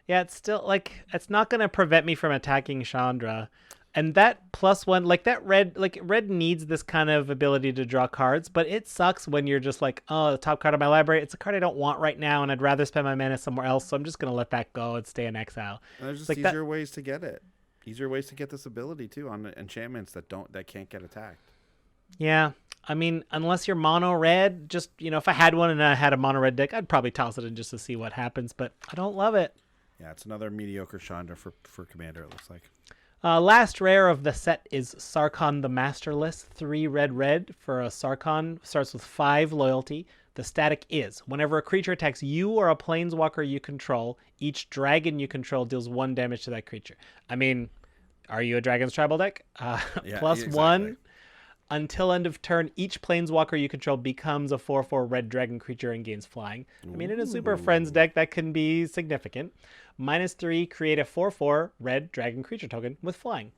Yeah, it's still, like, it's not going to prevent me from attacking Chandra. And that +1, like, that red needs this kind of ability to draw cards, but it sucks when you're just like, oh, the top card of my library, it's a card I don't want right now, and I'd rather spend my mana somewhere else, so I'm just going to let that go and stay in exile. And there's just easier ways to get it. Easier ways to get this ability, too, on enchantments that can't get attacked. Yeah. I mean, unless you're mono red, just, if I had one and I had a mono red deck, I'd probably toss it in just to see what happens, but I don't love it. Yeah, it's another mediocre Chandra for Commander, it looks like. Last rare of the set is Sarkon the Masterless, 3 red for a Sarkon. Starts with 5 loyalty. The static is, whenever a creature attacks you or a planeswalker you control, each dragon you control deals 1 damage to that creature. I mean, are you a Dragon's Tribal deck? Yeah, +1. exactly. Until end of turn, each planeswalker you control becomes a 4/4 red dragon creature and gains flying. I mean, in a Super Friends deck, that can be significant. -3, create a 4/4 red dragon creature token with flying.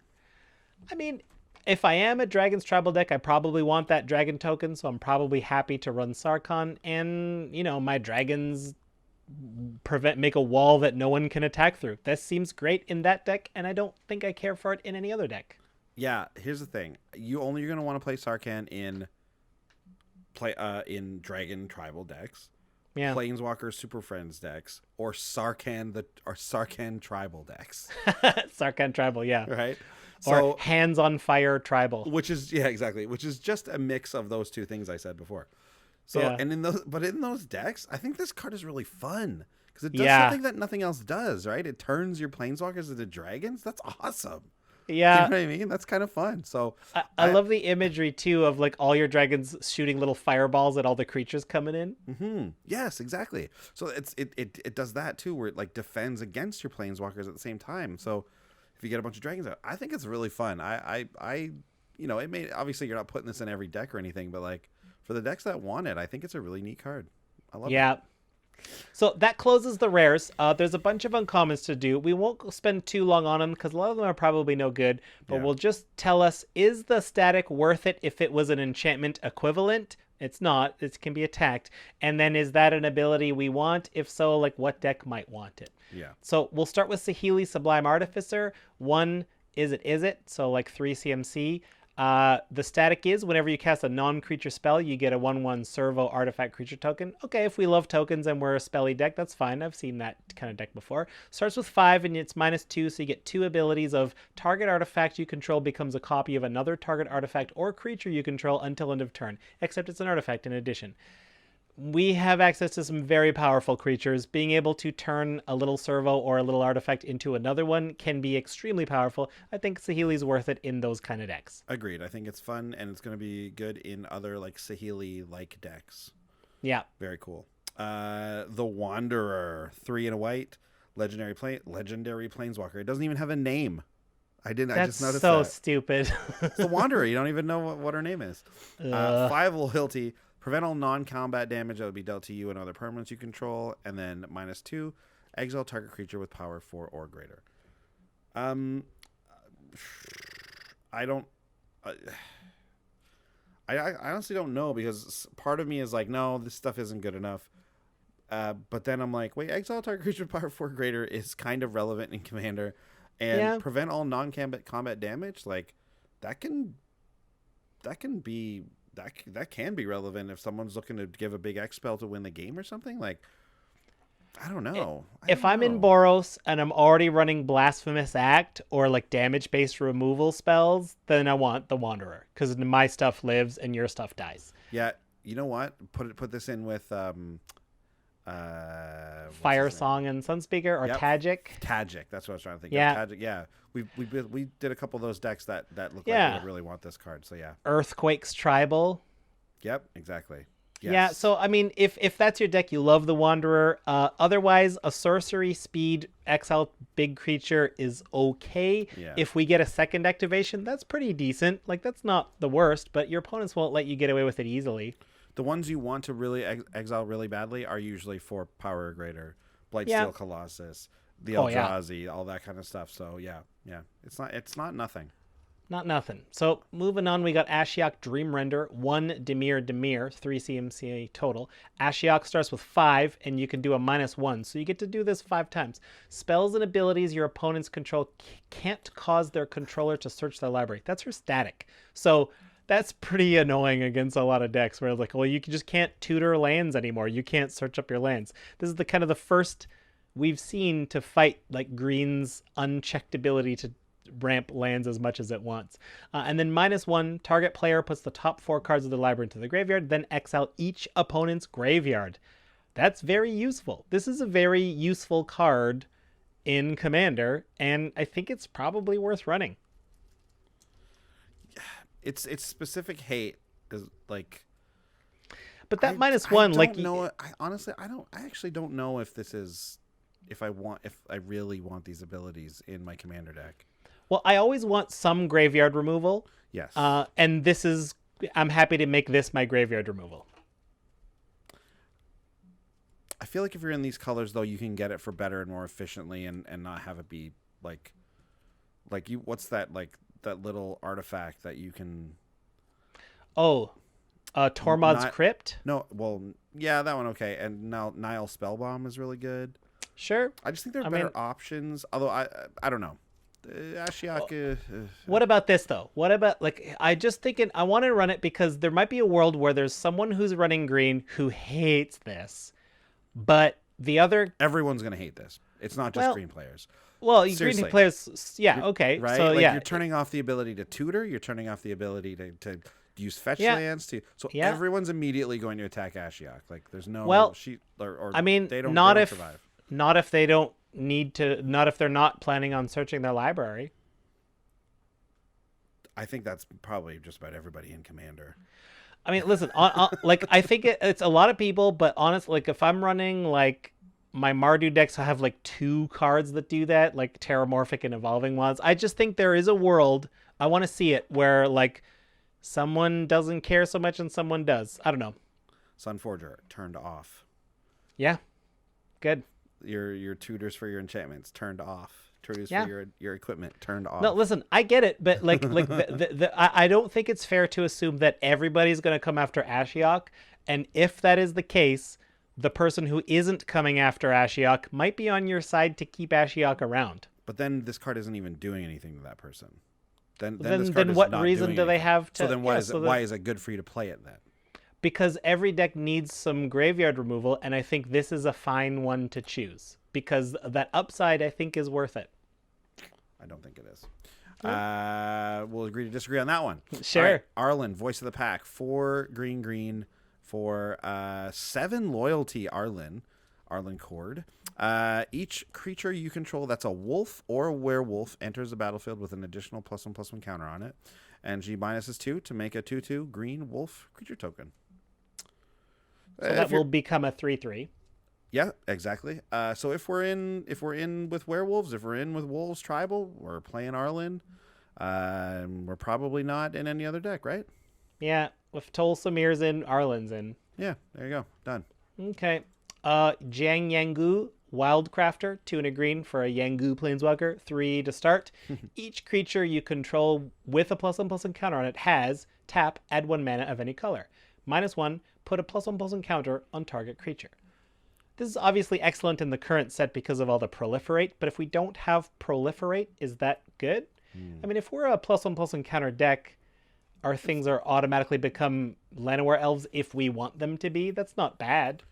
I mean, if I am a Dragon's Tribal deck, I probably want that dragon token, so I'm probably happy to run Sarkon. And, my dragons make a wall that no one can attack through. This seems great in that deck, and I don't think I care for it in any other deck. Yeah, here's the thing. You're going to want to play Sarkhan in Dragon Tribal decks, Yeah. Planeswalker Super Friends decks, or Sarkhan Tribal decks. Sarkhan Tribal, yeah. Right? Or Hands on Fire Tribal. Which is exactly. Which is just a mix of those two things I said before. So and in those decks, I think this card is really fun because it does something that nothing else does, right? It turns your planeswalkers into dragons. That's awesome. Yeah. You know what I mean? That's kind of fun. So I love the imagery too of like all your dragons shooting little fireballs at all the creatures coming in. Mm-hmm. Yes, exactly. So it does that too, where it like defends against your planeswalkers at the same time. So if you get a bunch of dragons out, I think it's really fun. I it may, obviously you're not putting this in every deck or anything, but like for the decks that want it, I think it's a really neat card. I love it. Yeah. So that closes the rares. There's a bunch of uncommons to do. We won't spend too long on them because a lot of them are probably no good, but we'll just tell us, is the static worth it if it was an enchantment equivalent? It's not. It can be attacked. And then is that an ability we want? If so, like what deck might want it? Yeah. So we'll start with Saheeli Sublime Artificer. 1, is it? So like 3 CMC. The static is whenever you cast a non-creature spell, you get a 1/1 servo artifact creature token. Okay, if we love tokens and we're a spelly deck, that's fine. I've seen that kind of deck before. Starts with 5 and it's -2, so you get 2 abilities of target artifact you control becomes a copy of another target artifact or creature you control until end of turn, except it's an artifact in addition. We have access to some very powerful creatures. Being able to turn a little servo or a little artifact into another one can be extremely powerful. I think Saheeli's worth it in those kind of decks. Agreed. I think it's fun and it's going to be good in other like Saheeli-like decks. Yeah. Very cool. The Wanderer, 3 and a white, legendary planeswalker. It doesn't even have a name. I just noticed so that. stupid. It's the Wanderer. You don't even know what her name is. 5 loyalty. Prevent all non-combat damage that would be dealt to you and other permanents you control. And then -2, exile target creature with power 4 or greater. I honestly don't know, because part of me is like, no, this stuff isn't good enough. But then I'm like, wait, exile target creature with power 4 or greater is kind of relevant in Commander. And prevent all non-combat damage, like that can be relevant if someone's looking to give a big X spell to win the game or something. Like, I don't know. If I'm in Boros and I'm already running Blasphemous Act or like damage-based removal spells, then I want the Wanderer because my stuff lives and your stuff dies. Yeah, you know what? Put this in with Fire Song and Sunspeaker or Tajic. Tajic, that's what I was trying to think of. Tajic, yeah. We did a couple of those decks that look like they really want this card. So yeah. Earthquakes Tribal. Yep, exactly. Yes. Yeah, so I mean, if that's your deck, you love the Wanderer. Otherwise, a sorcery speed exile big creature is okay. Yeah. If we get a second activation, that's pretty decent. Like, that's not the worst, but your opponents won't let you get away with it easily. The ones you want to really exile really badly are usually 4 power or greater. Blightsteel Colossus, the Eldrazi, all that kind of stuff. So yeah. It's not nothing. Not nothing. So moving on, we got Ashiok Dreamrender, 1 Dimir, 3 CMC total. Ashiok starts with 5, and you can do a -1, so you get to do this 5 times. Spells and abilities your opponents control can't cause their controller to search their library. That's her static. So that's pretty annoying against a lot of decks where it's like, well, you just can't tutor lands anymore. You can't search up your lands. This is the first we've seen to fight like green's unchecked ability to ramp lands as much as it wants. And then -1, target player puts the top 4 cards of the library into the graveyard, then exile each opponent's graveyard. That's very useful. This is a very useful card in Commander, and I think it's probably worth running. It's specific hate is like, but that -1, like, I actually don't know if this is, if I really want these abilities in my Commander deck. Well, I always want some graveyard removal. Yes. And I'm happy to make this my graveyard removal. I feel like if you're in these colors, though, you can get it for better and more efficiently and not have it be like what's that, like that little artifact that you can... Oh, Tormod's Not- Crypt. No, well, yeah, that one okay. And now Nile Spellbomb is really good. Sure. I just think there are I better mean- options. Although I don't know. Ashiok. What about this though? What about I just thinking I want to run it because there might be a world where there's someone who's running green who hates this, but the other Everyone's gonna hate this. It's not just Well, green players. green Seriously. players, yeah, okay, Right? so Like yeah, you're turning off the ability to tutor. You're turning off the ability to use fetch Yeah. lands. So Yeah. everyone's immediately going to attack Ashiok. Like there's no Well, sheet or I mean, they don't survive. not if they don't need to, not if they're not planning on searching their library. I think that's probably just about everybody in Commander. I mean, listen, I think it's a lot of people, but honestly, if I'm running my Mardu decks, I have 2 cards that do that, Terramorphic and Evolving ones. I just think there is a world, I want to see it, where someone doesn't care so much and someone does. I don't know. Sunforger turned off. Yeah, good. Your tutors for your enchantments turned off. Tutors Yeah. for your equipment turned off. No, listen, I get it, but I don't think it's fair to assume that everybody's going to come after Ashiok, and if that is the case, the person who isn't coming after Ashiok might be on your side to keep Ashiok around. But then this card isn't even doing anything to that person. Then this card Then is what not reason doing do they anything. have to? So then yeah, why is it good for you to play it then? Because every deck needs some graveyard removal, and I think this is a fine one to choose because that upside I think is worth it. I don't think it is. We'll agree to disagree on that one. Sure. All right, Arlen, voice of the pack, 4 green for 7 loyalty. Arlen Cord. Each creature you control that's a wolf or a werewolf enters the battlefield with an additional +1/+1 counter on it, and G- is 2 to make a 2/2 green wolf creature token. So that will become a 3/3. Yeah, exactly. So if we're in with werewolves, if we're in with wolves tribal, we're playing Arlen. We're probably not in any other deck, right? Yeah, if Tol Samir's in, Arlen's in. Yeah, there you go. Done. Okay. Jiang Yangu, Wildcrafter, 2 and a green for a Yangu Planeswalker, 3 to start. Each creature you control with a +1/+1 counter on it has tap, add 1 mana of any color. -1, put a +1/+1 counter on target creature. This is obviously excellent in the current set because of all the proliferate, but if we don't have proliferate, is that good? I mean, if we're a +1/+1 counter deck, our things are automatically become Llanowar elves if we want them to be. That's not bad.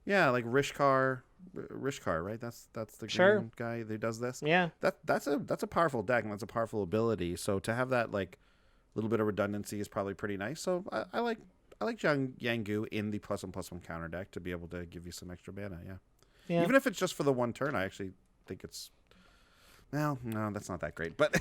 Yeah, like Rishkar, right? That's the Sure. green guy who does this. Yeah. That's a powerful deck and that's a powerful ability. So to have that little bit of redundancy is probably pretty nice. So I like Yangu in the +1/+1 counter deck to be able to give you some extra mana. Yeah. Even if it's just for the one turn, I actually think it's. Well, no, that's not that great, but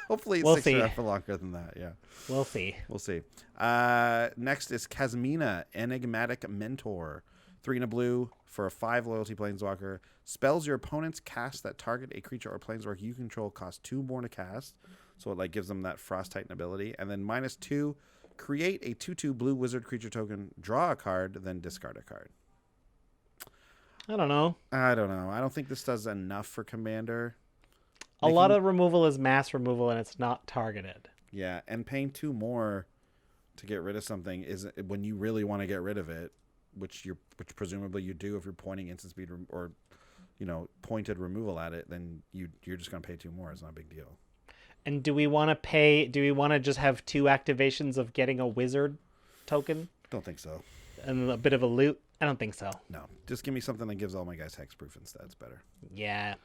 hopefully it sticks around for longer than that. Yeah, We'll see. we'll see. Next is Caz Mina, Enigmatic Mentor, 3 and a blue for a 5 loyalty planeswalker. Spells your opponents cast that target a creature or planeswalker you control cost 2 more to cast, so it gives them that Frost Titan ability, and then -2. Create a 2/2 blue wizard creature token, draw a card, then discard a card. I don't know. I don't know. I don't think this does enough for Commander. A lot of removal is mass removal and it's not targeted. Yeah, and paying 2 more to get rid of something is when you really want to get rid of it, which presumably you do if you're pointing instant speed or pointed removal at it, then you're just going to pay 2 more. It's not a big deal. And do we want to just have 2 activations of getting a wizard token Don't think so. and a bit of a loot? I don't think so. No, just give me something that gives all my guys hexproof instead. It's better. Yeah.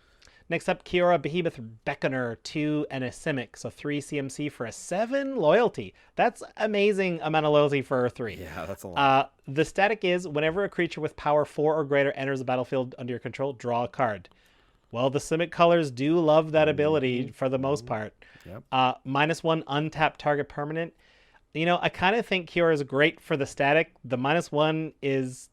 Next up, Kiora Behemoth Beckoner, 2 and a Simic, so 3 CMC for a 7 loyalty. That's amazing amount of loyalty for a 3. Yeah, that's a lot. The static is, whenever a creature with power 4 or greater enters the battlefield under your control, draw a card. Well, the Simic colors do love that ability for the most part. Yep. -1 untapped target permanent. I kind of think Kiora is great for the static. The -1 is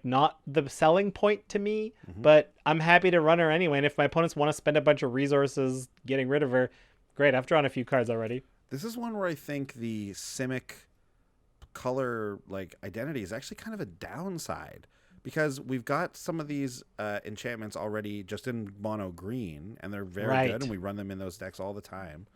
not the selling point to me, but I'm happy to run her anyway. And if my opponents want to spend a bunch of resources getting rid of her, great. I've drawn a few cards already. This is one where I think the Simic color identity is actually kind of a downside, because we've got some of these enchantments already just in mono green, and they're very good, and we run them in those decks all the time.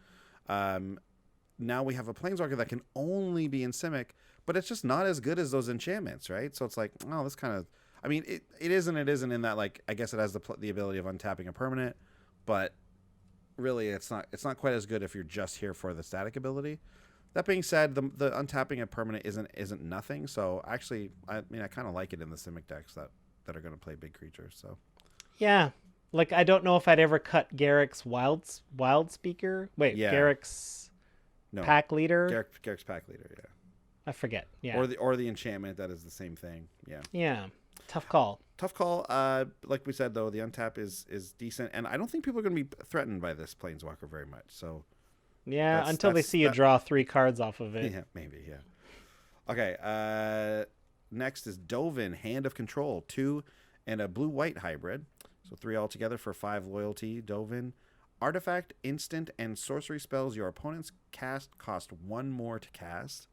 Now we have a planeswalker that can only be in Simic, but it's just not as good as those enchantments, right? So it's like, oh, this kind of, I mean, it is and it isn't in that, like, I guess it has the ability of untapping a permanent, but really it's not quite as good if you're just here for the static ability. That being said, the untapping a permanent isn't nothing. So actually, I mean, I kind of like it in the Simic decks that are going to play big creatures. So yeah, like I don't know if I'd ever cut Garrick's wild speaker. Wait, Yeah. Garrick's pack leader. Garrick's pack leader, yeah. I forget. Yeah. Or the enchantment that is the same thing. Yeah. Yeah. Tough call. Tough call. Like we said though, the untap is decent, and I don't think people are going to be threatened by this Planeswalker very much. So yeah, until they see you draw 3 cards off of it. Yeah, maybe. Yeah. Okay. Next is Dovan, Hand of Control, 2 and a blue-white hybrid. So 3 altogether for 5 loyalty. Dovan, artifact, instant, and sorcery spells your opponents cast cost 1 more to cast.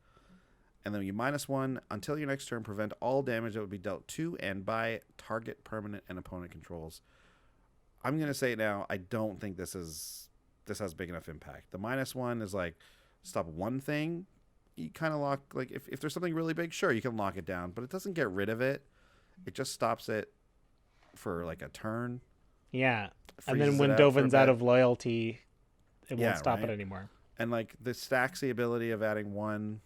And then you -1 until your next turn. Prevent all damage that would be dealt to and by target permanent and opponent controls. I'm gonna say it now. I don't think this has big enough impact. The -1 is like stop one thing. You kind of lock, like if there's something really big, sure you can lock it down, but it doesn't get rid of it. It just stops it for like a turn. Yeah, and then when Dovan's out of loyalty, it won't stop it anymore. And like the stacks the ability of adding 1.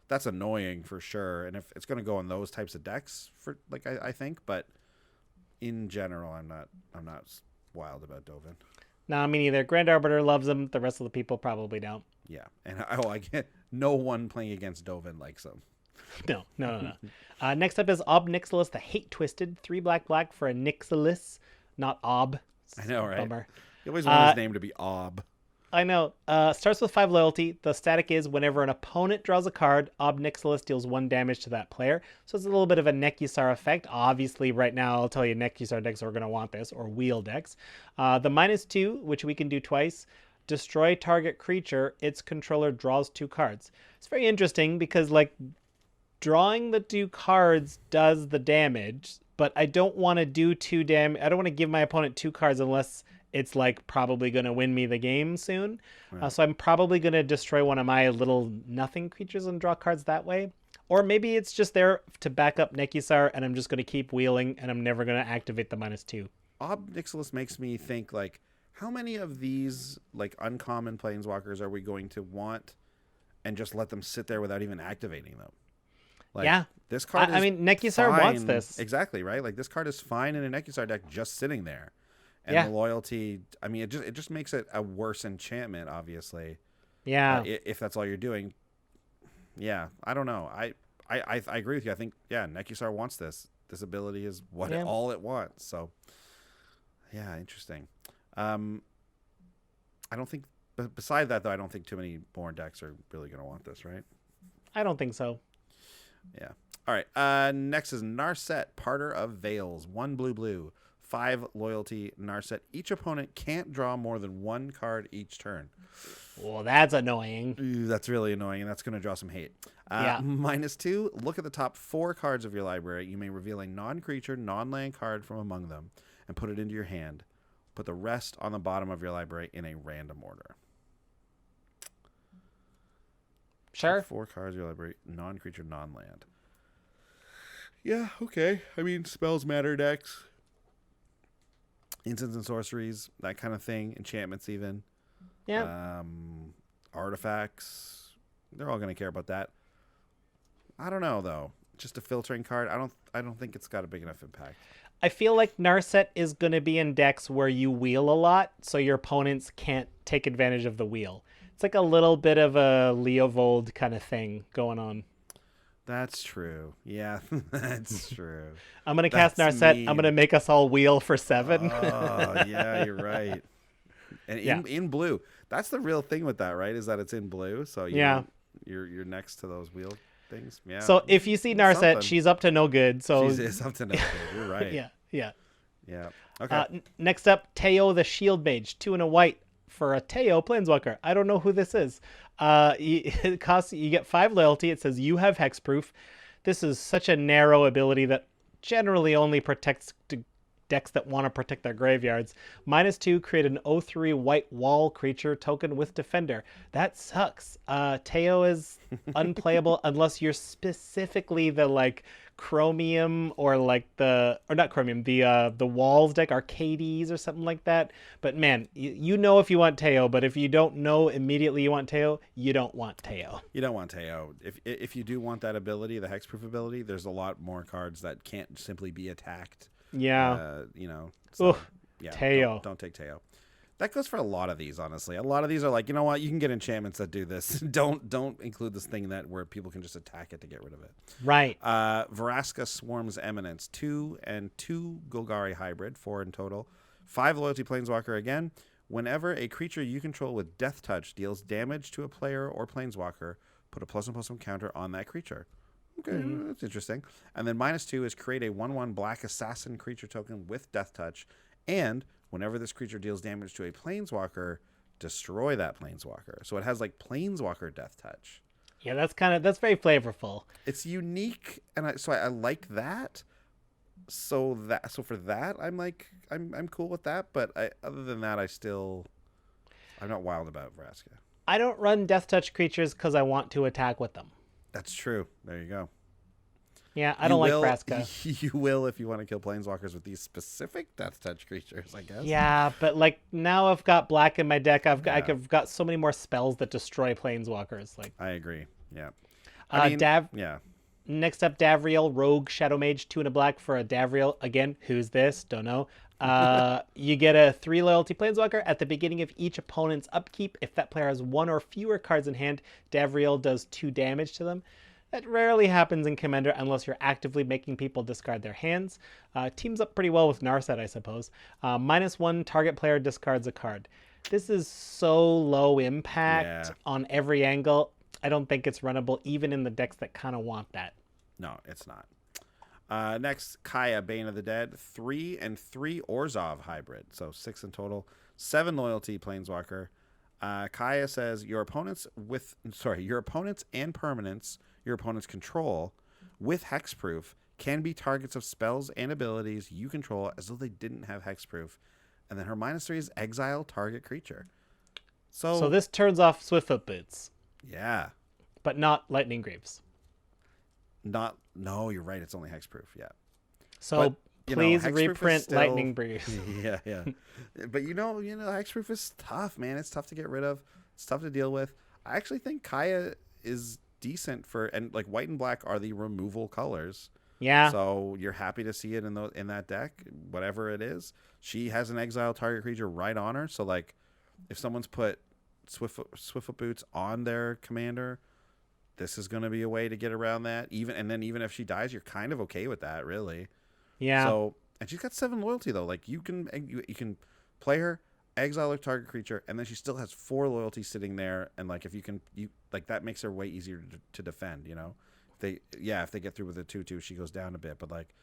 That's annoying for sure. And if it's going to go on those types of decks, for like I think, but in general, I'm not wild about Dovan. No, me neither. Grand Arbiter loves him. The rest of the people probably don't. Yeah, and I get no one playing against Dovan likes him. No. Next up is Ob Nixilis, the Hate Twisted, 3 black for a Nixilis, not Ob. I know, right? Bummer. You always want his name to be Ob. I know. Starts with 5 loyalty. The static is whenever an opponent draws a card, Ob Nixilis deals 1 damage to that player. So it's a little bit of a Nekusar effect. Obviously, right now, I'll tell you Nekusar decks are going to want this, or wheel decks. The -2, which we can do twice, destroy target creature, its controller draws 2 cards. It's very interesting because, like, drawing the 2 cards does the damage, but I don't want to do 2 damage. I don't want to give my opponent 2 cards unless it's like probably going to win me the game soon. Right. So I'm probably going to destroy one of my little nothing creatures and draw cards that way. Or maybe it's just there to back up Nekusar and I'm just going to keep wheeling and I'm never going to activate the -2. Ob Nixilis makes me think, like, how many of these like uncommon Planeswalkers are we going to want and just let them sit there without even activating them? Like, yeah. This card I mean, Nekusar wants this. Exactly, right? Like, this card is fine in a Nekusar deck just sitting there. And the loyalty, I mean, it just makes it a worse enchantment, obviously. Yeah. If that's all you're doing. Yeah, I don't know. I agree with you. I think, Nekusar wants this. This ability is all it wants. So, yeah, interesting. I don't think, but beside that, though, I don't think too many more decks are really going to want this, right? I don't think so. Yeah. All right. Next is Narset, Parter of Veils. 1 blue. 5 loyalty, Narset. Each opponent can't draw more than 1 card each turn. Well, that's annoying. Ooh, that's really annoying, and that's going to draw some hate. -2, look at the top 4 cards of your library. You may reveal a non-creature, non-land card from among them and put it into your hand. Put the rest on the bottom of your library in a random order. Sure. Top 4 cards of your library, non-creature, non-land. Yeah, okay. I mean, spells matter decks. Instants and sorceries, that kind of thing. Enchantments, even. Yeah. Artifacts. They're all going to care about that. I don't know, though. Just a filtering card. I don't think it's got a big enough impact. I feel like Narset is going to be in decks where you wheel a lot, so your opponents can't take advantage of the wheel. It's like a little bit of a Leovold kind of thing going on. That's true. Yeah, that's true. I'm going to cast Narset. Mean. I'm going to make us all wheel for 7. Oh, yeah, you're right. And in blue. That's the real thing with that, right? Is that it's in blue. So you're next to those wheel things. Yeah. So if you see Narset, she's up to no good. So she is up to no good. You're right. Yeah. Okay. Next up, Teo the Shield Mage, 2 and a white for a Teo Planeswalker. I don't know who this is. It costs, you get 5 loyalty. It says you have hexproof. This is such a narrow ability that generally only protects decks that want to protect their graveyards. -2, create an 0/3 white wall creature token with Defender. That sucks. Teo is unplayable unless you're specifically the like Chromium or like not Chromium, the Walls deck, Arcades or something like that. But man, you know if you want Teo, but if you don't know immediately you want Teo, you don't want Teo. You don't want Teo. If you do want that ability, the hexproof ability, there's a lot more cards that can't simply be attacked. Yeah. So, Oof, yeah, Teo. Don't take Teo. That goes for a lot of these, honestly. A lot of these are like, you know what, you can get enchantments that do this. Don't include this thing where people can just attack it to get rid of it. Right. Vraska Swarm's Eminence, 2 and 2 Golgari hybrid, 4 in total. 5 loyalty planeswalker again. Whenever a creature you control with Death Touch deals damage to a player or planeswalker, put a +1/+1 counter on that creature. Okay, that's interesting. And then -2 is create a 1/1 black assassin creature token with Death Touch, and whenever this creature deals damage to a planeswalker, destroy that planeswalker. So it has like planeswalker Death Touch. Yeah, that's very flavorful. It's unique, and I like that. So for that, I'm cool with that. But other than that, I'm not wild about Vraska. I don't run Death Touch creatures because I want to attack with them. That's true. There you go. Yeah, I don't like Vraska. You will if you want to kill planeswalkers with these specific Death Touch creatures, I guess. Yeah, but like now I've got black in my deck. I've got so many more spells that destroy planeswalkers. Like I agree. Yeah. Yeah. Next up, Davriel, Rogue Shadow Mage, 2 and a black for a Davriel. Again, who's this? Don't know. You get a 3 loyalty planeswalker at the beginning of each opponent's upkeep. If that player has 1 or fewer cards in hand, Davriel does 2 damage to them. That rarely happens in Commander unless you're actively making people discard their hands. Teams up pretty well with Narset, I suppose. -1, target player discards a card. This is so low impact on every angle. I don't think it's runnable even in the decks that kind of want that. No, it's not. Next, Kaya, Bane of the Dead, 3 and 3 Orzhov hybrid, so 6 in total. 7 loyalty planeswalker. Kaya says your opponents and permanents your opponents control with hexproof can be targets of spells and abilities you control as though they didn't have hexproof. And then her -3 is exile target creature. So this turns off Swiftfoot Boots. Yeah. But not Lightning Greaves. No, you're right. It's only hexproof. Yeah. So please reprint Lightning Greaves. Yeah. But hexproof is tough, man. It's tough to get rid of. It's tough to deal with. I actually think Kaya is decent and like white and black are the removal colors. Yeah. So you're happy to see it in that deck, whatever it is. She has an exile target creature right on her. So like, if someone's put Swiftfoot Boots on their commander, this is going to be a way to get around that. Even if she dies, you're kind of okay with that, really. Yeah. So, and she's got 7 loyalty though. Like you can play her, exile her target creature, and then she still has 4 loyalty sitting there. And like that makes her way easier to defend. If they get through with a 2/2, she goes down a bit, but like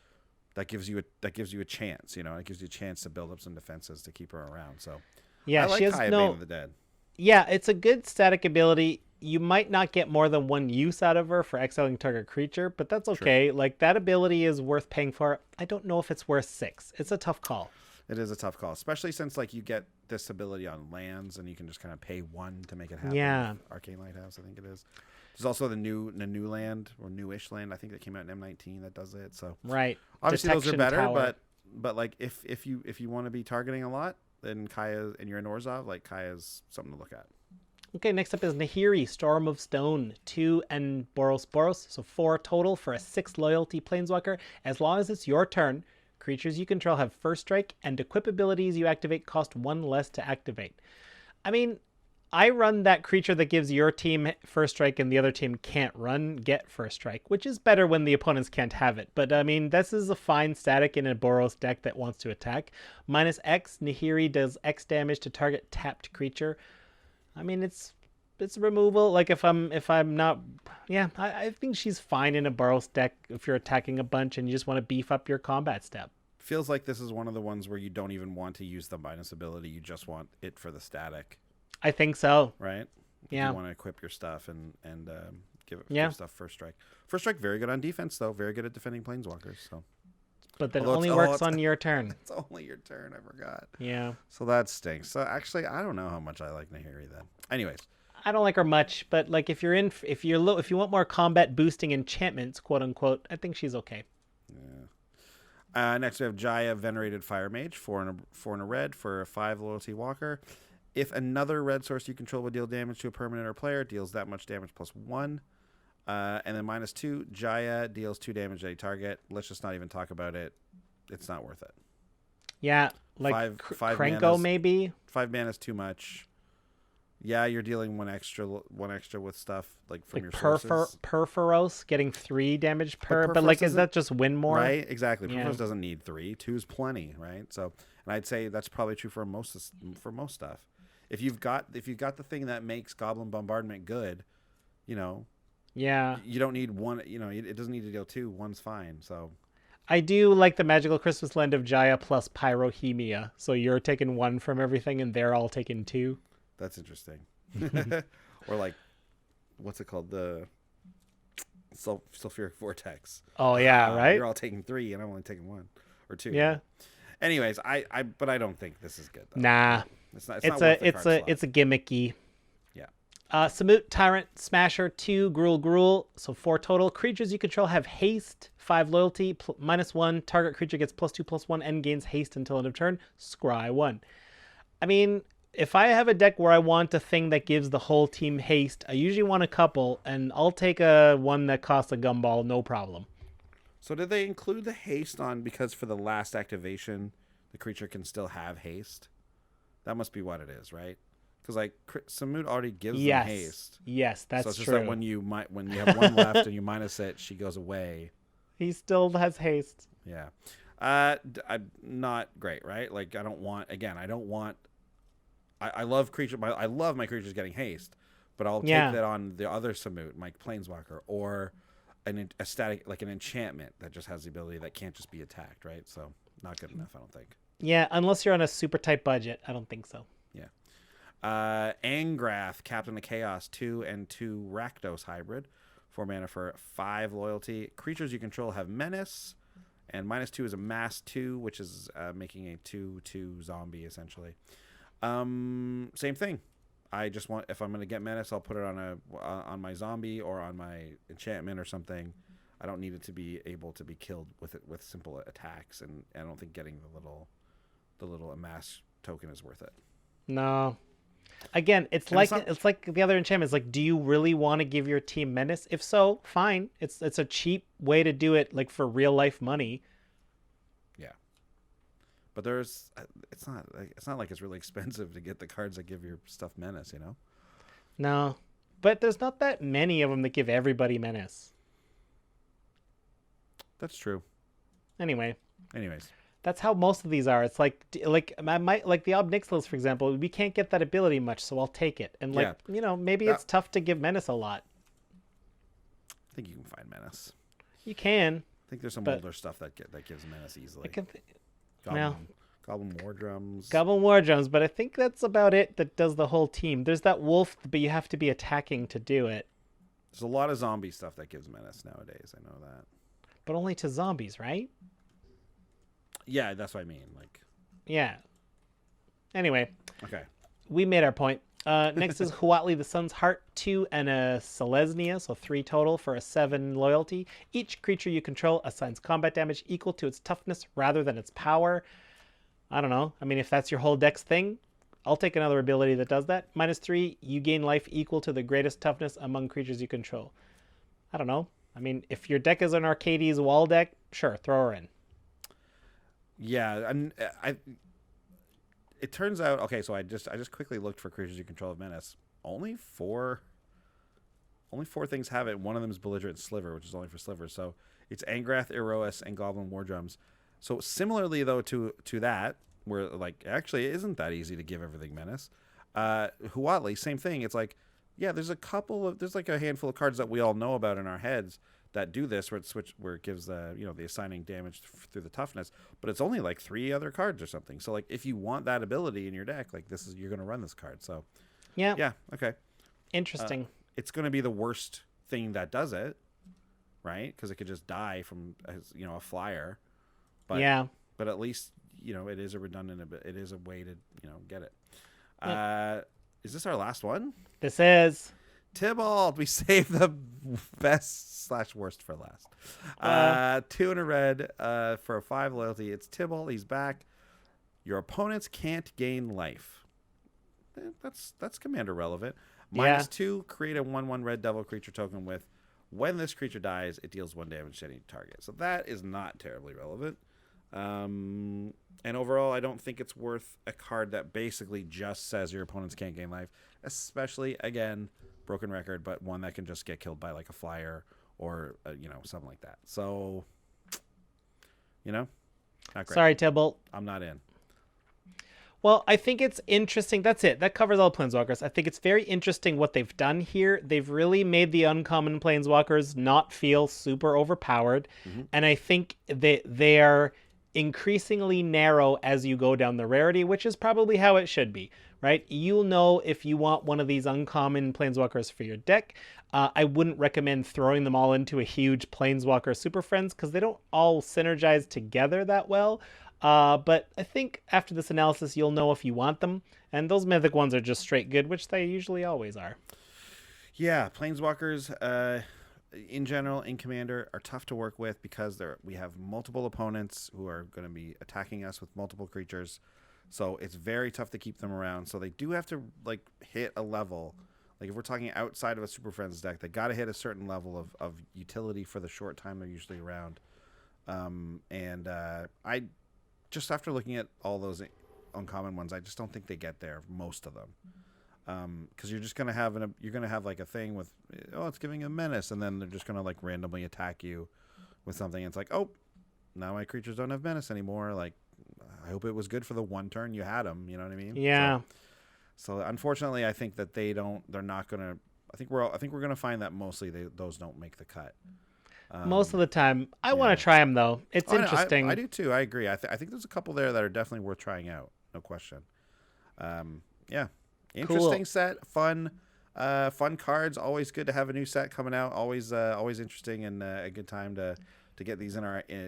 that gives you a chance. It gives you a chance to build up some defenses to keep her around. So yeah, I like she has Kaya, Bane of the Dead. Yeah, it's a good static ability. You might not get more than 1 use out of her for exiling target creature, but that's okay. Sure. Like that ability is worth paying for. I don't know if it's worth 6. It's a tough call. It is a tough call, especially since like you get this ability on lands and you can just kind of pay 1 to make it happen. Yeah. Arcane Lighthouse, I think it is. There's also the new land or newish land, I think, that came out in M19 that does it. So right. Obviously Detection those are better, tower. but like if you want to be targeting a lot, then Kaya and you're in Orzhov, like Kaya's something to look at. Okay, next up is Nahiri, Storm of Stone, 2 and Boros, so 4 total for a 6 loyalty planeswalker. As long as it's your turn, creatures you control have first strike, and equip abilities you activate cost 1 less to activate. I mean, I run that creature that gives your team first strike and the other team can't get first strike, which is better when the opponents can't have it. But I mean, this is a fine static in a Boros deck that wants to attack. -X, Nahiri does X damage to target tapped creature. I mean, it's removal. Like if I'm not, I think she's fine in a Boros deck if you're attacking a bunch and you just want to beef up your combat step. Feels like this is one of the ones where you don't even want to use the minus ability. You just want it for the static. I think so. Right? Yeah. You want to equip your stuff and give stuff first strike. First strike, very good on defense though. Very good at defending planeswalkers. So But then it Although only it's- oh, works it's- on your turn. It's only your turn. I forgot. Yeah. So that stinks. So actually, I don't know how much I like Nahiri then. Anyways, I don't like her much, but like if you want more combat boosting enchantments, quote unquote, I think she's okay. next we have Jaya, Venerated Fire Mage, 4 and a red for a 5 loyalty walker. If another red source you control would deal damage to a permanent or player, deals that much damage +1. And then -2, Jaya deals 2 damage to any target. Let's just not even talk about it. It's not worth it. Yeah, like five Krenko mana's- maybe. 5 mana is too much. Yeah, you're dealing one extra with stuff like from your sources. Perforos getting 3 damage per, but Perforos like is isn't- that just win more? Right, exactly. Yeah. Perforos doesn't need 3. 2's plenty, right? So, and I'd say that's probably true for most stuff. If you've got the thing that makes Goblin Bombardment good, Yeah. you don't need one. It doesn't need to deal 2. 1's fine. So I do like the Magical Christmas Land of Jaya plus Pyrohemia. So you're taking 1 from everything and they're all taking 2. that's interesting. Or like, what's it called? The Sulfuric Vortex. Oh yeah, right? You're all taking 3, and I'm only taking 1 or 2. Yeah. Anyways, but I don't think this is good. Though. Nah. It's not. It's worth the a card slot. gimmicky. Yeah. Samut, Tyrant, Smasher, 2, Gruul. So 4 total. Creatures you control have haste, 5 loyalty, -1. Target creature gets +2/+1 and gains haste until end of turn. Scry 1. I mean, if I have a deck where I want a thing that gives the whole team haste, I usually want a couple, and I'll take one that costs a gumball, no problem. So did they include the haste on because for the last activation, the creature can still have haste? That must be what it is, right? Because like Samut already gives them haste. Yes, that's so it's just true. that when you have 1 left and you minus it, she goes away. He still has haste. Yeah. I'm not great, right? Like I don't want. I love I love my creatures getting haste, but I'll take that on the other Samut, my Planeswalker, or a static like an enchantment that just has the ability that can't just be attacked, right? So not good enough, I don't think. Yeah, unless you're on a super tight budget, I don't think so. Yeah. Angrath, Captain of Chaos, 2 and 2 Rakdos hybrid, 4 mana for 5 loyalty. Creatures you control have menace, and -2 is a mass 2, which is making a 2/2 zombie essentially. Same thing. I just want, if I'm going to get menace, I'll put it on my zombie or on my enchantment or something. I don't need it to be able to be killed with simple attacks, and I don't think getting the little amass token is worth it. No. Again, it's like the other enchantments. Like, do you really want to give your team menace? If so, fine. It's a cheap way to do it, like for real life money. Yeah. But it's not like it's really expensive to get the cards that give your stuff menace, No, but there's not that many of them that give everybody menace. That's true. Anyways, that's how most of these are. It's like the Ob Nixilis, for example. We can't get that ability much, so I'll take it. And maybe it's tough to give menace a lot. I think you can find menace. You can. I think there's some older stuff that gives menace easily. Goblin War Drums. Goblin War Drums, but I think that's about it that does the whole team. There's that wolf, but you have to be attacking to do it. There's a lot of zombie stuff that gives menace nowadays. I know that. But only to zombies, right? Yeah, that's what I mean. Yeah. Anyway. Okay. We made our point. Next is Huatli the Sun's Heart, 2 and a Selesnya, so 3 total for a 7 loyalty. Each creature you control assigns combat damage equal to its toughness rather than its power. I don't know. I mean, if that's your whole deck's thing, I'll take another ability that does that. -3, you gain life equal to the greatest toughness among creatures you control. I don't know. I mean, if your deck is an Arcades wall deck, sure, throw her in. Yeah, and it turns out, okay, so I just quickly looked for creatures you control of menace. Only four things have it. One of them is Belligerent Sliver, which is only for slivers. So it's Angrath, Erois, and Goblin War Drums. So similarly though to that, where like actually it isn't that easy to give everything menace. Huatli, same thing. It's like, yeah, there's like a handful of cards that we all know about in our heads that do this, where it gives the assigning damage through the toughness, but it's only like 3 other cards or something. So like if you want that ability in your deck, like you're going to run this card. So yeah, okay, interesting. It's going to be the worst thing that does it, right? Because it could just die from a flyer, But, yeah. But at least, it is a redundant, it is a way to, get it. Is this our last one? This is Tybalt. We saved the best/worst for last. 2 and a red for a 5 loyalty. It's Tybalt. He's back. Your opponents can't gain life. That's commander relevant. -2, create a 1/1 red devil creature token with, when this creature dies, it deals 1 damage to any target. So that is not terribly relevant. And overall, I don't think it's worth a card that basically just says your opponents can't gain life, especially, again, broken record, but one that can just get killed by like a flyer or, something like that. So, not great. Sorry, Tybalt. I'm not in. Well, I think it's interesting. That's it. That covers all Planeswalkers. I think it's very interesting what they've done here. They've really made the uncommon Planeswalkers not feel super overpowered. Mm-hmm. And I think they are increasingly narrow as you go down the rarity, which is probably how it should be, right? You'll know if you want one of these uncommon Planeswalkers for your deck. I wouldn't recommend throwing them all into a huge Planeswalker Super Friends because they don't all synergize together that well. But I think after this analysis, you'll know if you want them. And those mythic ones are just straight good, which they usually always are. Yeah, Planeswalkers, in general, in Commander, are tough to work with because we have multiple opponents who are going to be attacking us with multiple creatures. So it's very tough to keep them around. So they do have to hit a level. Like if we're talking outside of a Super Friends deck, they got to hit a certain level of utility for the short time they're usually around. I just after looking at all those uncommon ones, I just don't think they get there, most of them. Because you're just gonna have a thing with, it's giving a menace, and then they're just gonna randomly attack you with something. And it's like, oh, now my creatures don't have menace anymore. Like, I hope it was good for the one turn you had them. You know what I mean? Yeah. So unfortunately, I think that they're not gonna. I think we're gonna find that mostly those don't make the cut. Most of the time. I want to try them, though. It's interesting. I do, too. I agree. I think there's a couple there that are definitely worth trying out. No question. Yeah. Interesting set. Fun cards. Always good to have a new set coming out. Always interesting and a good time to get these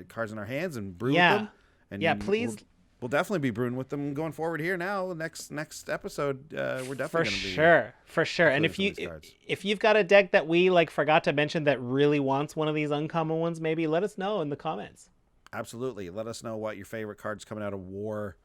cards in our hands and brew with them. And please. We'll definitely be brewing with them going forward here now. Next episode, we're definitely going to be. For sure. And if you've got a deck that we forgot to mention that really wants one of these uncommon ones, maybe let us know in the comments. Absolutely. Let us know what your favorite cards coming out of War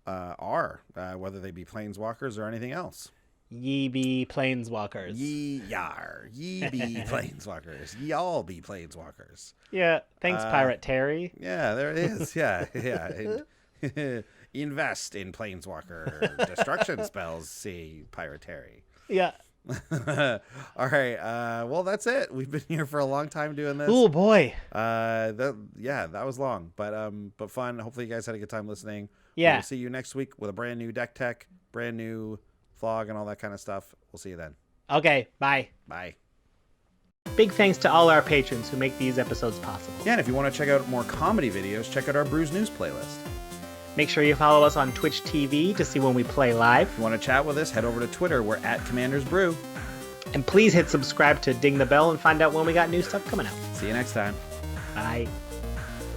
are, whether they be Planeswalkers or anything else. Ye be Planeswalkers. Ye be Planeswalkers. Ye all be Planeswalkers. Yeah. Thanks, Pirate Terry. Yeah, there it is. Yeah. Invest in Planeswalker destruction spells. See Pirate Terry. Yeah. All right. Well, that's it. We've been here for a long time doing this. Oh boy. That was long, but fun. Hopefully, you guys had a good time listening. Yeah. We'll see you next week with a brand new deck tech, brand new flog, and all that kind of stuff. We'll see you then. Okay. Bye. Bye. Big thanks to all our patrons who make these episodes possible. Yeah, and if you want to check out more comedy videos, check out our Brews News playlist. Make sure you follow us on Twitch TV to see when we play live. If you want to chat with us, head over to Twitter. We're at Commanders Brew. And please hit subscribe to ding the bell and find out when we got new stuff coming out. See you next time. Bye.